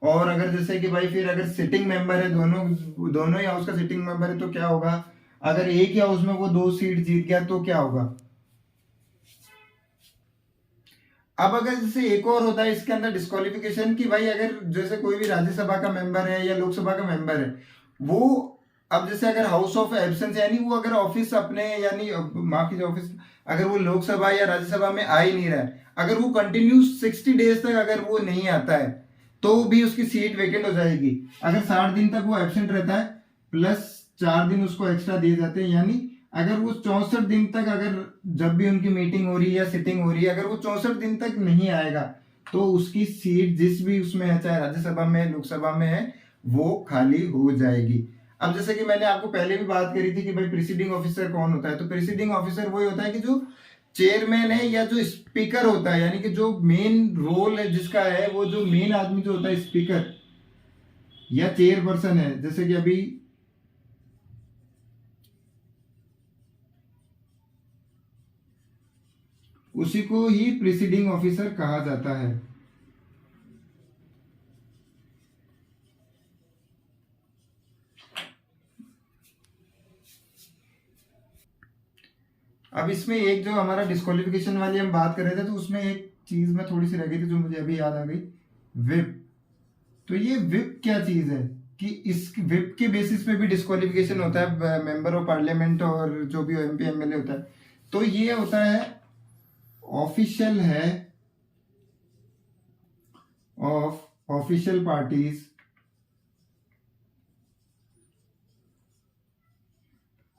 और अगर जैसे कि भाई फिर अगर सिटिंग मेंबर है, दोनों दोनों ही हाउस का सिटिंग मेंबर है, तो क्या होगा, अगर एक ही हाउस में वो 2 सीट जीत गया तो क्या होगा। अब अगर जैसे एक और होता है इसके अंदर डिस्क्वालिफिकेशन, कि भाई अगर जैसे कोई भी राज्यसभा का मेंबर है या लोकसभा का मेंबर है, वो अब जैसे अगर हाउस ऑफ एब्सेंस यानी वो अगर ऑफिस अपने यानी माफ कीजिए ऑफिस, अगर वो लोकसभा या राज्यसभा में आ ही नहीं रहा है, अगर वो कंटिन्यू 60 डेज तक अगर वो नहीं आता है, तो भी उसकी सीट वेकेंट हो जाएगी। अगर 60 दिन तक वो एब्सेंट रहता है प्लस 4 दिन उसको एक्स्ट्रा दिए जाते हैं, यानी अगर वो 64 दिन तक, अगर जब भी उनकी मीटिंग हो रही है या सिटिंग हो रही है, अगर वो 64 दिन तक नहीं आएगा, तो उसकी सीट जिस भी उसमें है, चाहे राज्यसभा में लोकसभा में है, वो खाली हो जाएगी। अब जैसे कि मैंने आपको पहले भी बात करी थी कि भाई प्रिसीडिंग ऑफिसर कौन होता है, तो प्रिसीडिंग ऑफिसर वही होता है कि जो चेयरमैन है या जो स्पीकर होता है, यानी कि जो मेन रोल है जिसका है, वो जो मेन आदमी जो होता है स्पीकर या चेयरपर्सन है, जैसे कि अभी उसी को ही प्रिसीडिंग ऑफिसर कहा जाता है। अब इसमें एक जो हमारा डिस्क्वालिफिकेशन वाली हम बात कर रहे थे, तो उसमें एक चीज में थोड़ी सी रह गई थी जो मुझे अभी याद आ गई, विप। तो ये विप क्या चीज है, कि इस विप के बेसिस पे भी डिस्क्वालिफिकेशन होता है मेंबर ऑफ पार्लियामेंट और जो भी एमपी एमएलए होता है। तो ये होता है ऑफिशियल है of official parties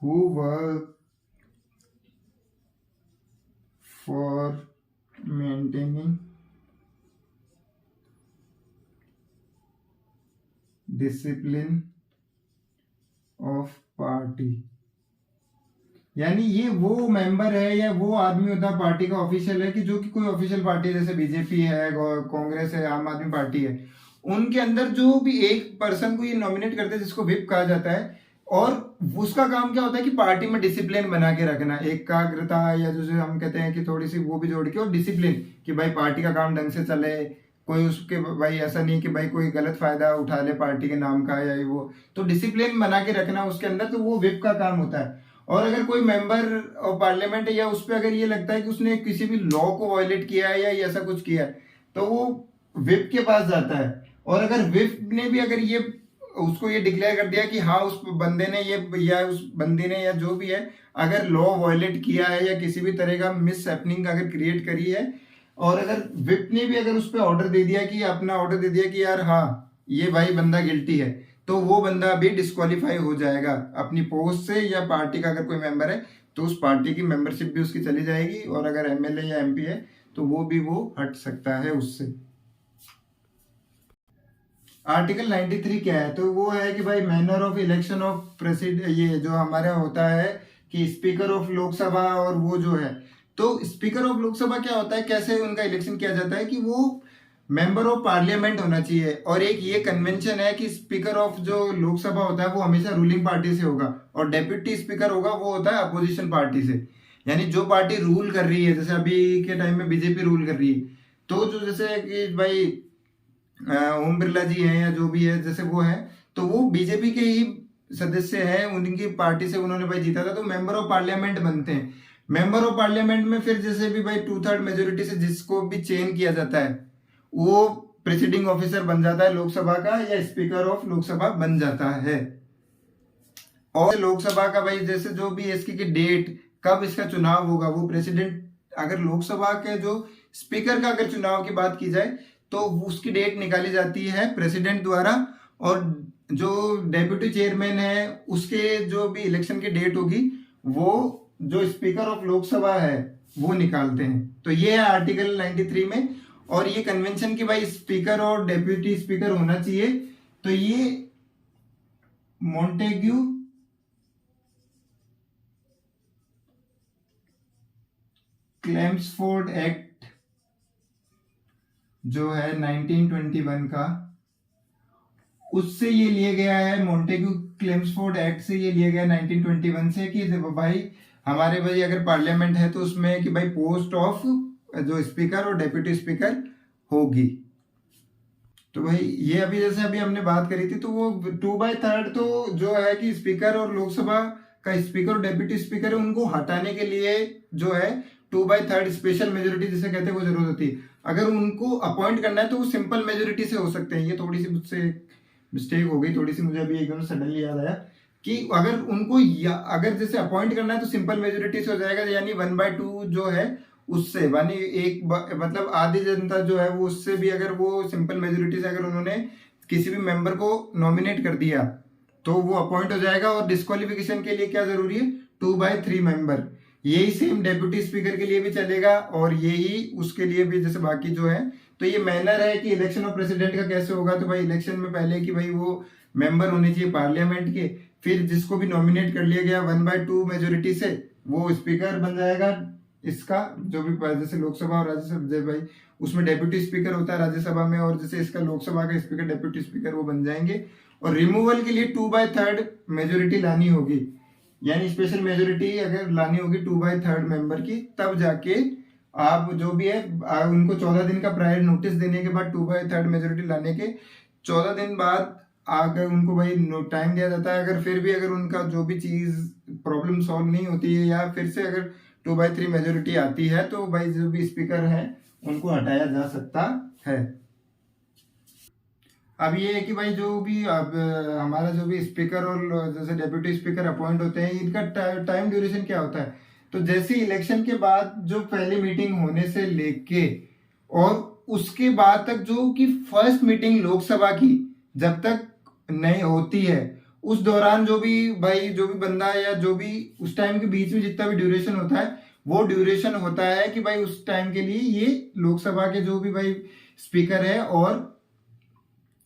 who work for maintaining discipline of party। यानी ये वो मेंबर है या वो आदमी होता है पार्टी का ऑफिशियल है, कि जो कि कोई ऑफिशियल पार्टी जैसे बीजेपी है, कांग्रेस है, आम आदमी पार्टी है, उनके अंदर जो भी एक पर्सन को ये नॉमिनेट करते हैं जिसको विप कहा जाता है, और उसका काम क्या होता है कि पार्टी में डिसिप्लिन बना के रखना, एकाग्रता, या जैसे हम कहते हैं कि थोड़ी सी वो भी जोड़ के, और डिसिप्लिन कि भाई पार्टी का काम ढंग से चले, कोई उसके भाई ऐसा नहीं कि भाई कोई गलत फायदा उठा ले पार्टी के नाम का या वो, तो डिसिप्लिन बना के रखना उसके अंदर, तो वो विप का काम होता है। और अगर कोई मेंबर ऑफ पार्लियामेंट है या उस पर अगर ये लगता है कि उसने किसी भी लॉ को वायलेट किया है या ऐसा कुछ किया है, तो वो विप के पास जाता है। और अगर विप ने भी अगर ये उसको ये डिक्लेयर कर दिया कि हाँ उस बंदे ने ये या उस बंदी ने या जो भी है अगर लॉ वायलेट किया है या किसी भी तरह का मिस हैपनिंग अगर क्रिएट करी है, और अगर विप ने भी अगर उस पर ऑर्डर दे दिया कि अपना ऑर्डर दे दिया कि यार हाँ ये भाई बंदा गिल्टी है, तो वो बंदा भी डिस्क्वालीफाई हो जाएगा अपनी पोस्ट से, या पार्टी का अगर कोई मेंबर है तो उस पार्टी की मेंबरशिप भी उसकी चली जाएगी, और अगर एमएलए या एमपी है तो वो भी वो हट सकता है उससे। आर्टिकल 93 क्या है, तो वो है कि भाई manner of election of president, ये जो हमारे होता है कि स्पीकर ऑफ लोकसभा, और वो जो है, तो स्पीकर ऑफ लोकसभा क्या होता है, कैसे उनका इलेक्शन किया जाता है, कि वो मेंबर ऑफ पार्लियामेंट होना चाहिए। और एक ये कन्वेंशन है कि स्पीकर ऑफ जो लोकसभा होता है वो हमेशा रूलिंग पार्टी से होगा, और डेप्यूटी स्पीकर होगा वो होता है अपोजिशन पार्टी से, यानी जो पार्टी रूल कर रही है, जैसे अभी के टाइम में बीजेपी रूल कर रही है, तो जो जैसे कि भाई ओम बिरला जी हैं या जो भी है जैसे वो है, तो वो बीजेपी के ही सदस्य हैं, उनकी पार्टी से उन्होंने भाई जीता था, तो मेंबर ऑफ पार्लियामेंट बनते हैं। मेंबर ऑफ पार्लियामेंट में फिर जैसे भी भाई 2/3 मेजोरिटी से जिसको भी चेंज किया जाता है वो प्रेसिडिंग ऑफिसर बन जाता है लोकसभा का, या स्पीकर ऑफ लोकसभा बन जाता है। और लोकसभा का भाई जैसे जो भी इसकी की डेट कब इसका चुनाव होगा, वो प्रेसिडेंट, अगर लोकसभा के जो स्पीकर का अगर चुनाव की बात की जाए तो उसकी डेट निकाली जाती है प्रेसिडेंट द्वारा, और जो डेप्यूटी चेयरमैन है उसके जो भी इलेक्शन की डेट होगी वो जो स्पीकर ऑफ लोकसभा है वो निकालते हैं। तो ये है आर्टिकल 93 में, और ये कन्वेंशन की भाई स्पीकर और डेप्यूटी स्पीकर होना चाहिए। तो ये मॉन्टेग्यू क्लेम्सफोर्ड एक्ट जो है 1921 का, उससे ये लिए गया है, मॉन्टेग्यू क्लेम्सफोर्ड एक्ट से ये लिया गया 1921 से, कि भाई हमारे भाई अगर पार्लियामेंट है तो उसमें कि भाई पोस्ट ऑफ जो स्पीकर और डेप्यूटी स्पीकर होगी। तो भाई ये अभी जैसे अभी हमने बात करी थी, तो वो 2/3 तो जो है कि स्पीकर और लोकसभा का स्पीकर और डेप्यूटी स्पीकर है उनको हटाने के लिए जो है 2/3 स्पेशल मेजोरिटी जिसे कहते हैं वो जरूरत होती है। अगर उनको अपॉइंट करना है तो वो सिंपल मेजोरिटी से हो सकते हैं। ये थोड़ी सी मुझसे मिस्टेक हो गई, थोड़ी सी मुझे अभी एकदम सडनली याद आया कि अगर उनको अगर जैसे अपॉइंट करना है तो सिंपल मेजोरिटी से हो जाएगा, यानी 1/2 जो है उससे, यानी मतलब आधी जनता जो है वो उससे भी, अगर वो सिंपल मेजोरिटी से अगर उन्होंने किसी भी मेंबर को नॉमिनेट कर दिया तो वो अपॉइंट हो जाएगा। और डिस्क्वालिफिकेशन के लिए क्या जरूरी है, 2/3 मेंबर। यही सेम डेप्यूटी स्पीकर के लिए भी चलेगा और यही उसके लिए भी, जैसे बाकी जो है। तो ये मैनर है कि इलेक्शन ऑफ प्रेसिडेंट का कैसे होगा, तो भाई इलेक्शन में पहले कि भाई वो मेंबर होने चाहिए पार्लियामेंट के, फिर जिसको भी नॉमिनेट कर लिया गया 1/2 मेजोरिटी से वो स्पीकर बन जाएगा इसका, जो भी जैसे लोकसभा और राज्यसभा भाई उसमें डेप्यूटी स्पीकर होता है राज्यसभा में, और जैसे इसका लोकसभा का स्पीकर डेप्यूटी स्पीकर वो बन जाएंगे। और रिमूवल के लिए 2/3 मेजोरिटी लानी होगी, यानी स्पेशल मेजोरिटी अगर लानी होगी 2/3 मेंबर की, तब जाके आप जो भी है उनको 14 दिन का प्रायर नोटिस देने के बाद 2/3 मेजोरिटी लाने के 14 दिन बाद अगर उनको भाई टाइम दिया जाता है, अगर फिर भी अगर उनका जो भी चीज प्रॉब्लम सॉल्व नहीं होती है या फिर से अगर 2/3 मेजोरिटी आती है तो भाई जो भी स्पीकर है उनको हटाया जा सकता है। अब ये है कि भाई जो भी अब हमारा जो भी स्पीकर और जैसे डेप्यूटी स्पीकर अपॉइंट होते हैं इनका टाइम ड्यूरेशन क्या होता है। तो जैसे इलेक्शन के बाद जो पहली मीटिंग होने से लेके और उसके बाद तक जो कि फर्स्ट मीटिंग लोकसभा की जब तक नहीं होती है, उस दौरान जो भी भाई जो भी बंदा या जो भी उस टाइम के बीच में जितना भी ड्यूरेशन होता है वो ड्यूरेशन होता है कि भाई उस टाइम के लिए ये लोकसभा के जो भी भाई स्पीकर है और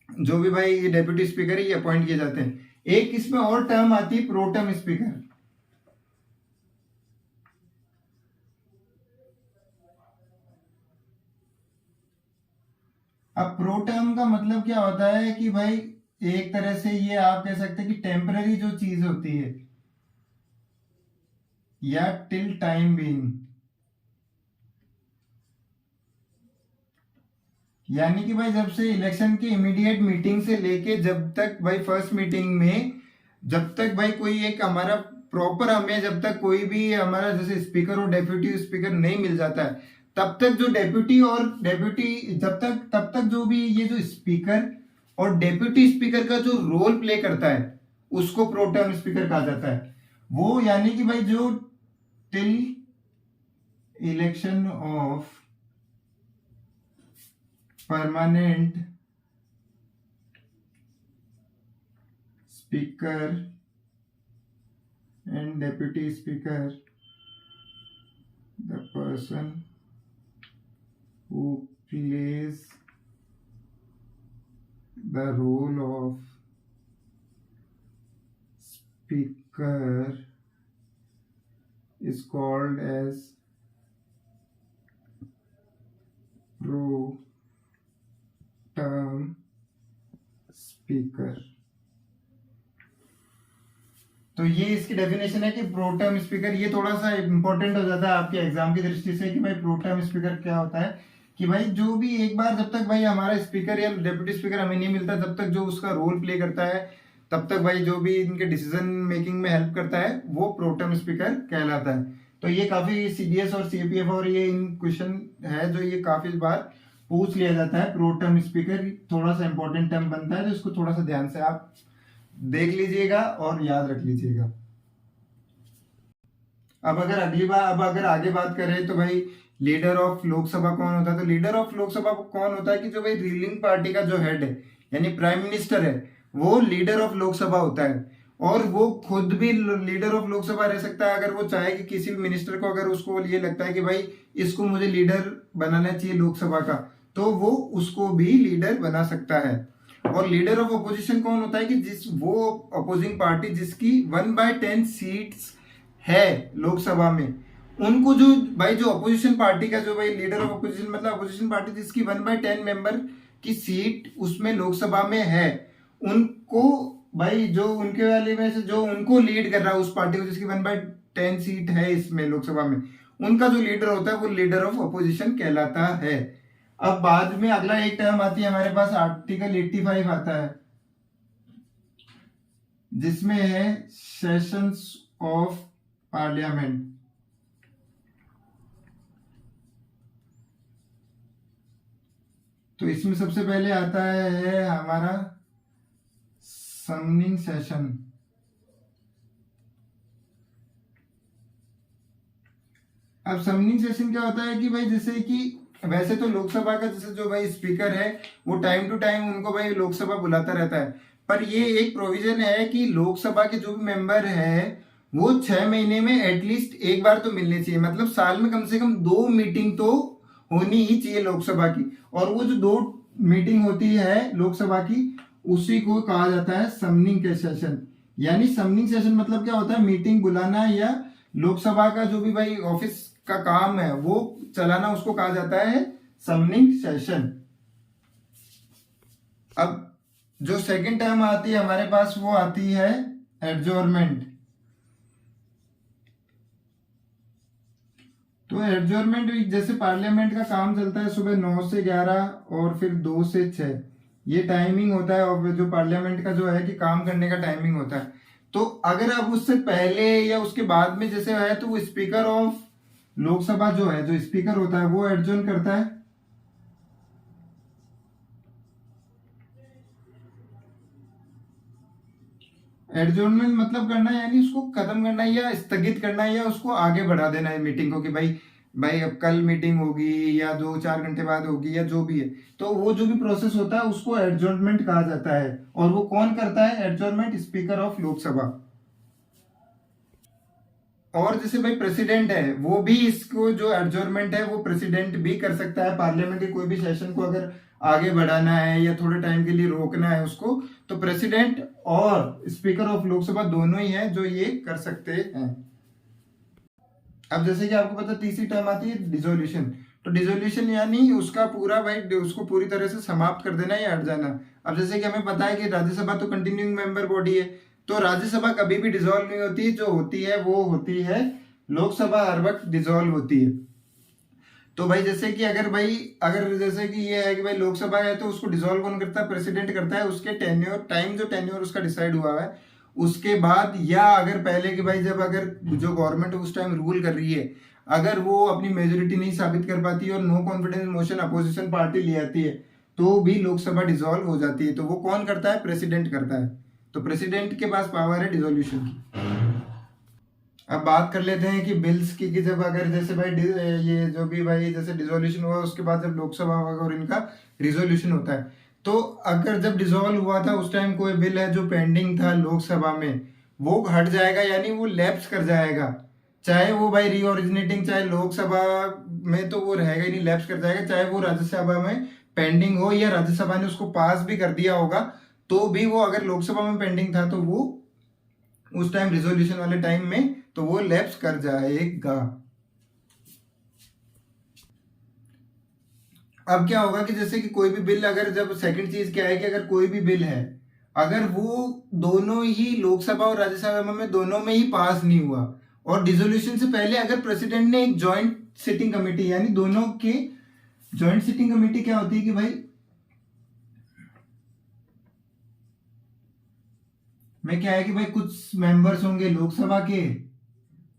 जो भी भाई ये डेप्यूटी स्पीकर है ये अपॉइंट किए जाते हैं। एक इसमें और टर्म आती है प्रोटर्म स्पीकर। अब प्रोटर्म का मतलब क्या होता है कि भाई एक तरह से ये आप कह सकते हैं कि टेम्पररी जो चीज होती है या टिल टाइम बीइंग, यानी कि भाई जब से इलेक्शन की इमीडिएट मीटिंग से लेके जब तक भाई फर्स्ट मीटिंग में जब तक भाई कोई एक हमारा प्रॉपर हमें जब तक कोई भी हमारा जैसे स्पीकर और डेप्यूटी स्पीकर नहीं मिल जाता है तब तक जो डेप्यूटी तब तक जो भी ये जो स्पीकर और डेप्यूटी स्पीकर का जो रोल प्ले करता है उसको प्रोटर्म स्पीकर कहा जाता है। वो यानी कि भाई जो till election of permanent speaker and deputy speaker, the person who plays the role of speaker is called as pro term speaker। तो ये इसकी डेफिनेशन है कि प्रोटर्म स्पीकर। ये थोड़ा सा इंपॉर्टेंट हो जाता है आपके एग्जाम की दृष्टि से कि भाई प्रोटर्म स्पीकर क्या होता है, कि भाई जो भी एक बार जब तक भाई हमारा स्पीकर या डेप्यूटी स्पीकर हमें नहीं मिलता तब तक जो उसका रोल प्ले करता है तब तक भाई जो भी इनके डिसीजन मेकिंग में हेल्प करता है वो प्रोटर्म स्पीकर कहलाता है। तो ये काफी सीडीएस और सीपीएफ और ये इन क्वेश्चन है जो ये काफी बार पूछ लिया जाता है। प्रोटर्म स्पीकर थोड़ा सा इंपॉर्टेंट टर्म बनता है तो इसको थोड़ा सा ध्यान से आप देख लीजिएगा और याद रख लीजिएगा। अब अगर आगे बात करें तो भाई लीडर ऑफ लोकसभा कौन होता है। तो लीडर ऑफ लोकसभा कौन होता है कि जो भाई रूलिंग पार्टी का जो हेड है यानी प्राइम मिनिस्टर है वो लीडर ऑफ लोकसभा होता है। और वो खुद भी लीडर ऑफ लोकसभा रह सकता है अगर वो चाहे कि किसी भी मिनिस्टर को अगर उसको ये लगता है कि भाई इसको मुझे लीडर बनाना चाहिए लोकसभा का तो वो उसको भी लीडर बना सकता है। और लीडर ऑफ अपोजिशन कौन होता है कि वो अपोजिंग पार्टी जिसकी 1/10 सीट्स है लोकसभा में, उनको जो भाई जो अपोजिशन पार्टी का जो भाई लीडर ऑफ अपोजिशन मतलब अपोजिशन पार्टी जिसकी 1/10 मेंबर की सीट उसमें लोकसभा में है, उनको भाई जो उनके वाले में से जो उनको लीड कर रहा है उस पार्टी को जिसकी 1/10 सीट है इसमें लोकसभा में, उनका जो लीडर होता है वो लीडर ऑफ अपोजिशन कहलाता है। अब बाद में अगला एक टर्म आती है हमारे पास, आर्टिकल 85 आता है, जिसमें है सेशंस ऑफ पार्लियामेंट। तो इसमें सबसे पहले आता है हमारा समनिंग सेशन। अब समनिंग सेशन क्या होता है कि भाई जैसे कि वैसे तो लोकसभा का जैसे जो भाई स्पीकर है वो टाइम टू टाइम उनको भाई लोकसभा बुलाता रहता है, पर ये एक प्रोविजन है कि लोकसभा के जो भी मेंबर है वो 6 महीने में एटलीस्ट एक बार तो मिलने चाहिए, मतलब साल में कम से कम 2 मीटिंग तो होनी ही चाहिए लोकसभा की। और वो जो 2 मीटिंग होती है लोकसभा की उसी को कहा जाता है समनिंग के सेशन। यानी समनिंग सेशन मतलब क्या होता है, मीटिंग बुलाना या लोकसभा का जो भी भाई ऑफिस का काम है वो चलाना, उसको कहा जाता है समनिंग सेशन। अब जो सेकंड टर्म आती है हमारे पास वो आती है एडजोर्नमेंट। तो एडजोर्नमेंट जैसे पार्लियामेंट का काम चलता है सुबह 9 से 11 और फिर 2 से 6, ये टाइमिंग होता है और जो पार्लियामेंट का जो है कि काम करने का टाइमिंग होता है। तो अगर अब उससे पहले या उसके बाद में जैसे है तो वो स्पीकर ऑफ लोकसभा जो है, जो स्पीकर होता है वो एडजोर्न करता है। एडजोर्नमेंट मतलब करना यानी उसको खत्म करना या स्थगित करना या उसको आगे बढ़ा देना है मीटिंग को, कि भाई अब कल मीटिंग होगी या 2-4 घंटे बाद होगी या जो भी है। तो वो जो भी प्रोसेस होता है उसको एडजोर्नमेंट कहा जाता है। और वो कौन करता है एडजोर्नमेंट? Speaker of Lok Sabha. और जैसे भाई प्रेसिडेंट है वो भी इसको जो एडजोर्नमेंट है वो प्रेसिडेंट भी कर सकता है। पार्लियामेंट के कोई भी सेशन को अगर आगे बढ़ाना है या थोड़े टाइम के लिए रोकना है उसको, तो प्रेसिडेंट और स्पीकर ऑफ लोकसभा दोनों ही है जो ये कर सकते हैं। अब जैसे कि आपको पता तीसरी टर्म आती है डिसोल्यूशन। तो डिसोल्यूशन यानी उसका पूरा भाई उसको पूरी तरह से समाप्त कर देना या हट जाना। अब जैसे कि हमें पता है कि राज्यसभा तो कंटिन्यूइंग मेंबर बॉडी है, तो राज्यसभा कभी भी डिसॉल्व नहीं होती, जो होती है वो होती है लोकसभा हर वक्त डिसॉल्व होती है। तो भाई जैसे कि अगर जैसे कि ये है कि भाई लोकसभा है तो उसको डिसॉल्व कौन करता है? प्रेसिडेंट करता है। उसके टेन्योर उसका डिसाइड हुआ है उसके बाद, या अगर पहले कि भाई जब अगर जो गवर्नमेंट उस टाइम रूल कर रही है अगर वो अपनी मेजोरिटी नहीं साबित कर पाती और no confidence motion opposition party ले आती है तो भी लोकसभा डिसॉल्व हो जाती है। तो वो कौन करता है? प्रेसिडेंट करता है। तो प्रेसिडेंट के पास पावर है डिसोल्यूशन की। अब बात कर लेते हैं कि बिल्स की, कि जब अगर जैसे भाई ये जो भी भाई जैसे डिसोल्यूशन हुआ उसके बाद जब लोकसभा होगा और इनका रिजोल्यूशन होता है, तो अगर जब डिसॉल्व हुआ था उस टाइम कोई बिल है जो पेंडिंग था लोकसभा में वो हट जाएगा, यानी वो लैप्स कर जाएगा। चाहे वो भाई रीओरिजिनेटिंग चाहे लोकसभा में तो वो रहेगा ही नहीं, लैप्स कर जाएगा। चाहे वो राज्यसभा में पेंडिंग हो या राज्यसभा ने उसको पास भी कर दिया होगा तो भी वो अगर लोकसभा में पेंडिंग था तो वो उस टाइम रिजोल्यूशन वाले टाइम में तो वो लैप्स कर जाएगा। अब क्या होगा कि जैसे कि कोई भी बिल अगर जब सेकंड चीज क्या है कि अगर कोई भी बिल है अगर वो दोनों ही लोकसभा और राज्यसभा में दोनों में ही पास नहीं हुआ और डिसोल्यूशन से पहले अगर प्रेसिडेंट ने एक जॉइंट सिटिंग कमेटी, यानी दोनों के जॉइंट सिटिंग कमेटी क्या होती है कि भाई में क्या है कि भाई कुछ मेंबर्स होंगे लोकसभा के,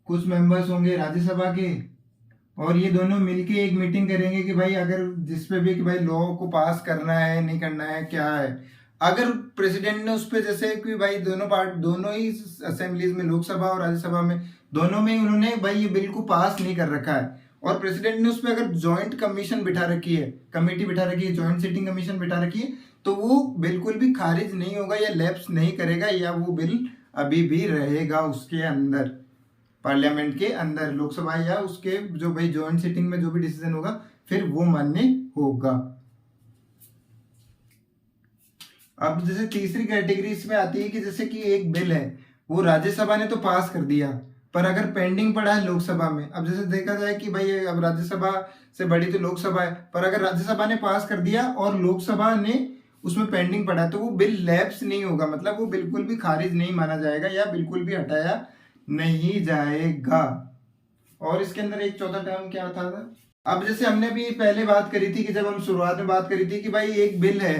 कुछ मेंबर्स होंगे राज्यसभा के, और ये दोनों मिलके एक मीटिंग करेंगे कि भाई अगर जिसपे भी कि भाई लॉ को पास करना है नहीं करना है क्या है। अगर प्रेसिडेंट ने उस पर जैसे कि भाई दोनों ही असेंबलीज में लोकसभा और राज्यसभा में दोनों में उन्होंने भाई ये बिल को पास नहीं कर रखा है और प्रेसिडेंट ने उस पर अगर ज्वाइंट कमीशन बिठा रखी है, कमेटी बिठा रखी है, ज्वाइंट सिटिंग कमीशन बिठा रखी है, तो वो बिल्कुल भी खारिज नहीं होगा या लैप्स नहीं करेगा, या वो बिल अभी भी रहेगा उसके अंदर, पार्लियामेंट के अंदर, लोकसभा या उसके जो भाई ज्वाइंट सिटिंग में जो भी डिसीजन होगा फिर वो मान्य होगा। अब जैसे तीसरी कैटेगरी इसमें आती है कि जैसे कि एक बिल है वो राज्यसभा ने तो पास कर दिया पर अगर पेंडिंग पड़ा है लोकसभा में। अब जैसे देखा जाए कि भाई अब राज्यसभा से बड़ी तो लोकसभा है, पर अगर राज्यसभा ने पास कर दिया और लोकसभा ने उसमें पेंडिंग पड़ा तो वो बिल लैप्स नहीं होगा, मतलब वो बिल्कुल भी खारिज नहीं माना जाएगा या बिल्कुल भी हटाया नहीं जाएगा। और इसके अंदर एक चौथा टर्म क्या था? अब जैसे हमने भी पहले बात करी थी कि जब हम शुरुआत में बात करी थी कि भाई एक बिल है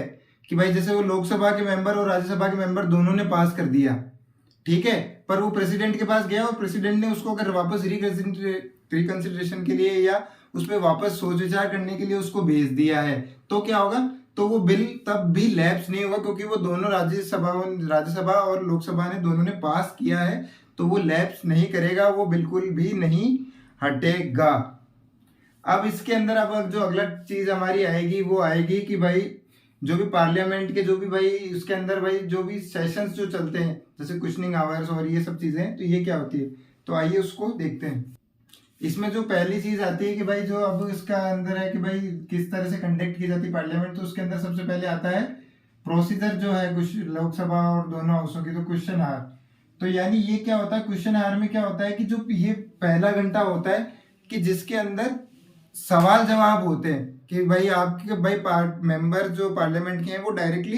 कि भाई जैसे वो लोकसभा के मेंबर और राज्यसभा के मेंबर दोनों ने पास कर दिया, ठीक है, पर वो प्रेसिडेंट के पास गया और प्रेसिडेंट ने उसको अगर वापस रिकंसिडरेशन के लिए या उस पर वापस सोच विचार करने के लिए उसको भेज दिया है, तो क्या होगा, तो वो बिल तब भी लैप्स नहीं होगा, क्योंकि वो दोनों राज्यसभा और लोकसभा ने दोनों ने पास किया है, तो वो लैप्स नहीं करेगा, वो बिल्कुल भी नहीं हटेगा। अब इसके अंदर अब जो अगला चीज हमारी आएगी वो आएगी कि भाई जो भी पार्लियामेंट के जो भी भाई उसके अंदर भाई जो भी सेशंस जो चलते हैं जैसे क्वेश्चनिंग आवर्स और ये सब चीजें, तो ये क्या होती है, तो आइए उसको देखते हैं। इसमें जो पहली चीज आती है कि भाई जो अब इसका अंदर है कि भाई किस तरह से कंडक्ट की जाती है पार्लियामेंट, तो उसके अंदर सबसे पहले आता है प्रोसीजर जो है कुछ लोकसभा और दोनों हाउसों की, तो क्वेश्चन आवर। तो यानी ये क्या होता है, क्वेश्चन आवर में क्या होता है कि जो ये पहला घंटा होता है कि जिसके अंदर सवाल जवाब होते हैं कि भाई आपके भाई मेंबर जो पार्लियामेंट के हैं वो डायरेक्टली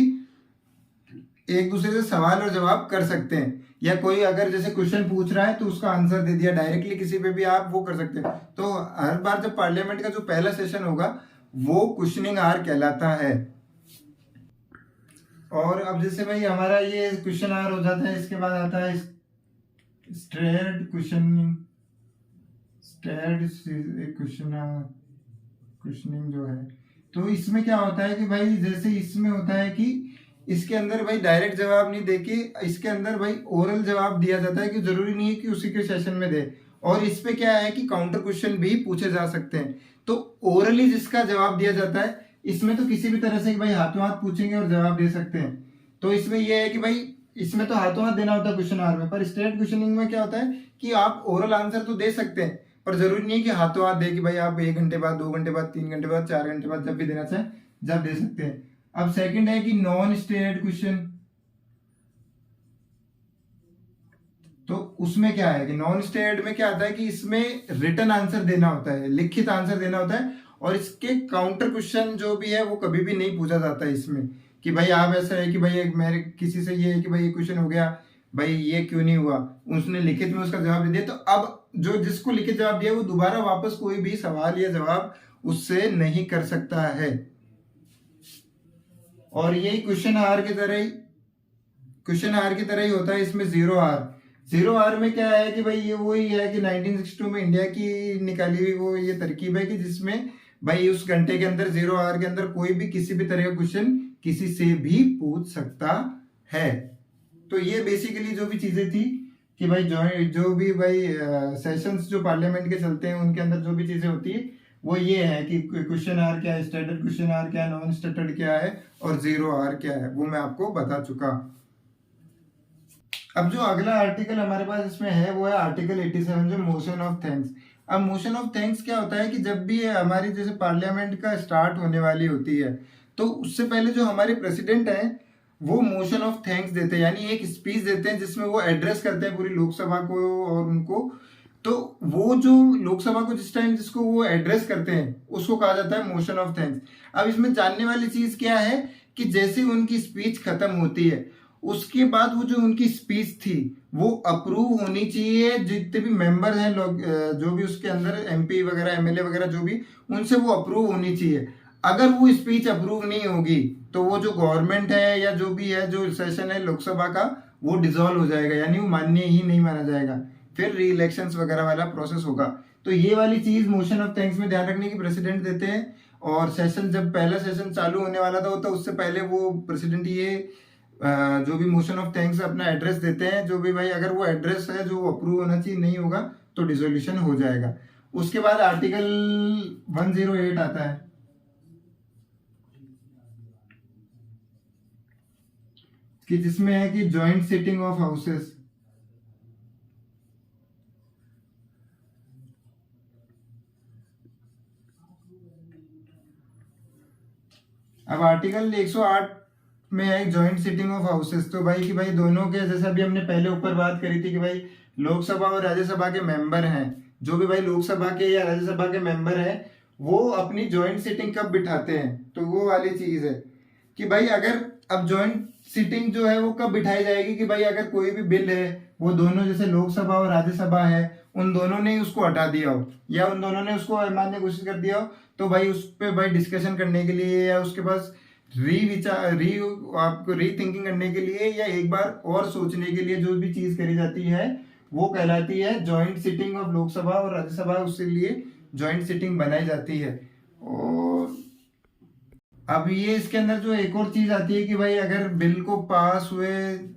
एक दूसरे से सवाल और जवाब कर सकते हैं, या कोई अगर जैसे क्वेश्चन पूछ रहा है तो उसका आंसर दे दिया डायरेक्टली, किसी पे भी आप वो कर सकते हैं। तो हर बार जब पार्लियामेंट का जो पहला सेशन होगा वो क्वेश्चनिंग आवर कहलाता है। और अब जैसे भाई हमारा ये क्वेश्चन आवर हो जाता है, इसके बाद आता है स्टेयर्ड क्वेश्चनिंग क्वेश्चनिंग जो है, तो इसमें क्या होता है कि भाई जैसे इसमें होता है कि इसके अंदर भाई डायरेक्ट जवाब नहीं देके इसके अंदर भाई ओरल जवाब दिया जाता है, कि जरूरी नहीं है कि उसी के सेशन में दे, और इस पे क्या है कि काउंटर क्वेश्चन भी पूछे जा सकते हैं। तो ओरली जिसका जवाब दिया जाता है इसमें तो किसी भी तरह से भाई हाथों हाथ पूछेंगे और जवाब दे सकते हैं, तो इसमें यह है कि भाई इसमें तो हाथों हाथ देना होता है क्वेश्चन आवर में, पर स्टेट क्वेश्चनिंग में क्या होता है कि आप ओरल आंसर तो दे सकते हैं, पर जरूरी नहीं है कि हाथों हाथ दे कि भाई आप 1 घंटे बाद, 2 घंटे बाद, 3 घंटे बाद, 4 घंटे बाद जब भी देना चाहे जब दे सकते हैं। अब सेकंड है कि नॉन स्टेटेड क्वेश्चन, तो उसमें क्या है कि नॉन स्टेटेड में क्या आता है कि इसमें रिटन आंसर देना होता है, लिखित आंसर देना होता है, और इसके काउंटर क्वेश्चन जो भी है वो कभी भी नहीं पूछा जाता है इसमें, कि भाई आप ऐसा है कि भाई मेरे किसी से ये है कि भाई ये क्वेश्चन हो गया, भाई ये क्यों नहीं हुआ, उसने लिखित में उसका जवाब दे दिया, तो अब जो जिसको लिखित जवाब दिया वो दोबारा वापस कोई भी सवाल या जवाब उससे नहीं कर सकता है। और यही क्वेश्चन आवर की तरह ही होता है इसमें जीरो आवर में क्या है कि भाई ये वही है कि 1962 में इंडिया की निकाली हुई वो ये तरकीब है कि जिसमें भाई उस घंटे के अंदर 0 आवर के अंदर कोई भी किसी भी तरह का क्वेश्चन किसी से भी पूछ सकता है। तो ये बेसिकली जो भी चीजें थी कि भाई जो भी भाई सेशंस जो पार्लियामेंट के चलते हैं उनके अंदर जो भी चीजें होती है वो ये है कि क्वेश्चन आवर क्या है, स्टैंडर्ड क्वेश्चन आवर क्या है, नॉन स्टैंडर्ड क्या है और 0 आवर क्या है, वो मैं आपको बता चुका। अब जो अगला आर्टिकल हमारे पास इसमें है वो है आर्टिकल 87 जो मोशन ऑफ थैंक्स। अब मोशन ऑफ थैंक्स क्या होता है कि जब भी हमारी जैसे पार्लियामेंट का स्टार्ट होने वाली होती है तो उससे पहले जो हमारे प्रेसिडेंट हैं वो मोशन ऑफ थैंक्स देते हैं, यानी एक स्पीच देते हैं जिसमें वो एड्रेस करते हैं पूरी लोकसभा को और उनको। तो वो जो लोकसभा को जिस टाइम जिसको वो एड्रेस करते हैं उसको कहा जाता है मोशन ऑफ थैंक्स। अब इसमें जानने वाली चीज क्या है कि जैसे उनकी स्पीच खत्म होती है उसके बाद वो जो उनकी स्पीच थी वो अप्रूव होनी चाहिए, जितने भी मेंबर हैं लोग जो भी उसके अंदर एमपी वगैरह एमएलए वगैरह जो भी, उनसे वो अप्रूव होनी चाहिए। अगर वो स्पीच अप्रूव नहीं होगी तो वो जो गवर्नमेंट है या जो भी है जो सेशन है लोकसभा का वो डिसॉल्व हो जाएगा, यानी वो माननीय ही नहीं माना जाएगा, फिर री इलेक्शन वगैरह वाला प्रोसेस होगा। तो ये वाली चीज मोशन ऑफ थैंक्स में ध्यान रखने की प्रेसिडेंट देते हैं, और सेशन जब पहला सेशन चालू होने वाला था तो उससे पहले वो प्रेसिडेंट ये जो भी मोशन ऑफ थैंक्स अपना एड्रेस देते हैं, जो भी भाई अगर वो एड्रेस है जो अप्रूव होना चाहिए नहीं होगा तो डिसोल्यूशन हो जाएगा। उसके बाद आर्टिकल 108 आता है कि जिसमें है कि जॉइंट सिटिंग ऑफ हाउसेस। अब आर्टिकल 108 में है जॉइंट सिटिंग ऑफ हाउसेस। तो भाई कि भाई दोनों के जैसे अभी हमने पहले ऊपर बात करी थी कि भाई लोकसभा और राज्यसभा के मेंबर हैं, जो भी भाई लोकसभा के या राज्यसभा के मेंबर हैं वो अपनी जॉइंट सिटिंग कब बिठाते हैं, तो वो वाली चीज है कि भाई अगर अब जॉइंट सिटिंग जो है वो कब बिठाई जाएगी कि भाई अगर कोई भी बिल है वो दोनों जैसे लोकसभा और राज्यसभा है उन दोनों ने उसको हटा दिया हो या उन दोनों ने उसको मानने की कोशिश कर दिया हो, तो भाई उस पर भाई डिस्कशन करने के लिए या उसके पास आपको रीथिंकिंग करने के लिए या एक बार और सोचने के लिए जो भी चीज करी जाती है वो कहलाती है जॉइंट सिटिंग ऑफ लोकसभा और राज्यसभा, उसके लिए जॉइंट सिटिंग बनाई जाती है। और अब ये इसके अंदर जो एक और चीज आती है कि भाई अगर बिल को पास हुए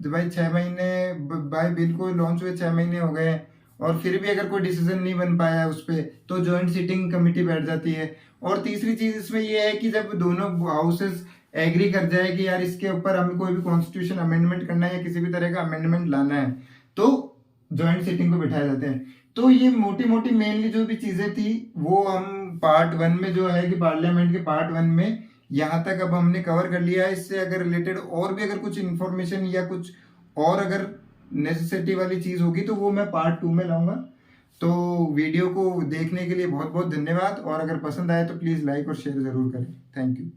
भाई 6 महीने, भाई बिल को लॉन्च हुए 6 महीने हो गए और फिर भी अगर कोई डिसीजन नहीं बन पाया उस पर, तो जॉइंट सिटिंग कमेटी बैठ जाती है। और तीसरी चीज इसमें ये है कि जब दोनों हाउसेस एग्री कर जाए कि यार इसके ऊपर हमें कोई भी कॉन्स्टिट्यूशन अमेंडमेंट करना है या किसी भी तरह का अमेंडमेंट लाना है, तो जॉइंट सिटिंग को बिठाए जाते हैं। तो ये मोटी मोटी मेनली जो भी चीजें थी वो हम पार्ट 1 में जो है कि पार्लियामेंट के पार्ट 1 में यहाँ तक अब हमने कवर कर लिया है। इससे अगर रिलेटेड और भी अगर कुछ इन्फॉर्मेशन या कुछ और अगर नेसेसिटी वाली चीज होगी तो वो मैं पार्ट 2 में लाऊंगा। तो वीडियो को देखने के लिए बहुत बहुत धन्यवाद, और अगर पसंद आए तो प्लीज लाइक और शेयर जरूर करें। Thank you.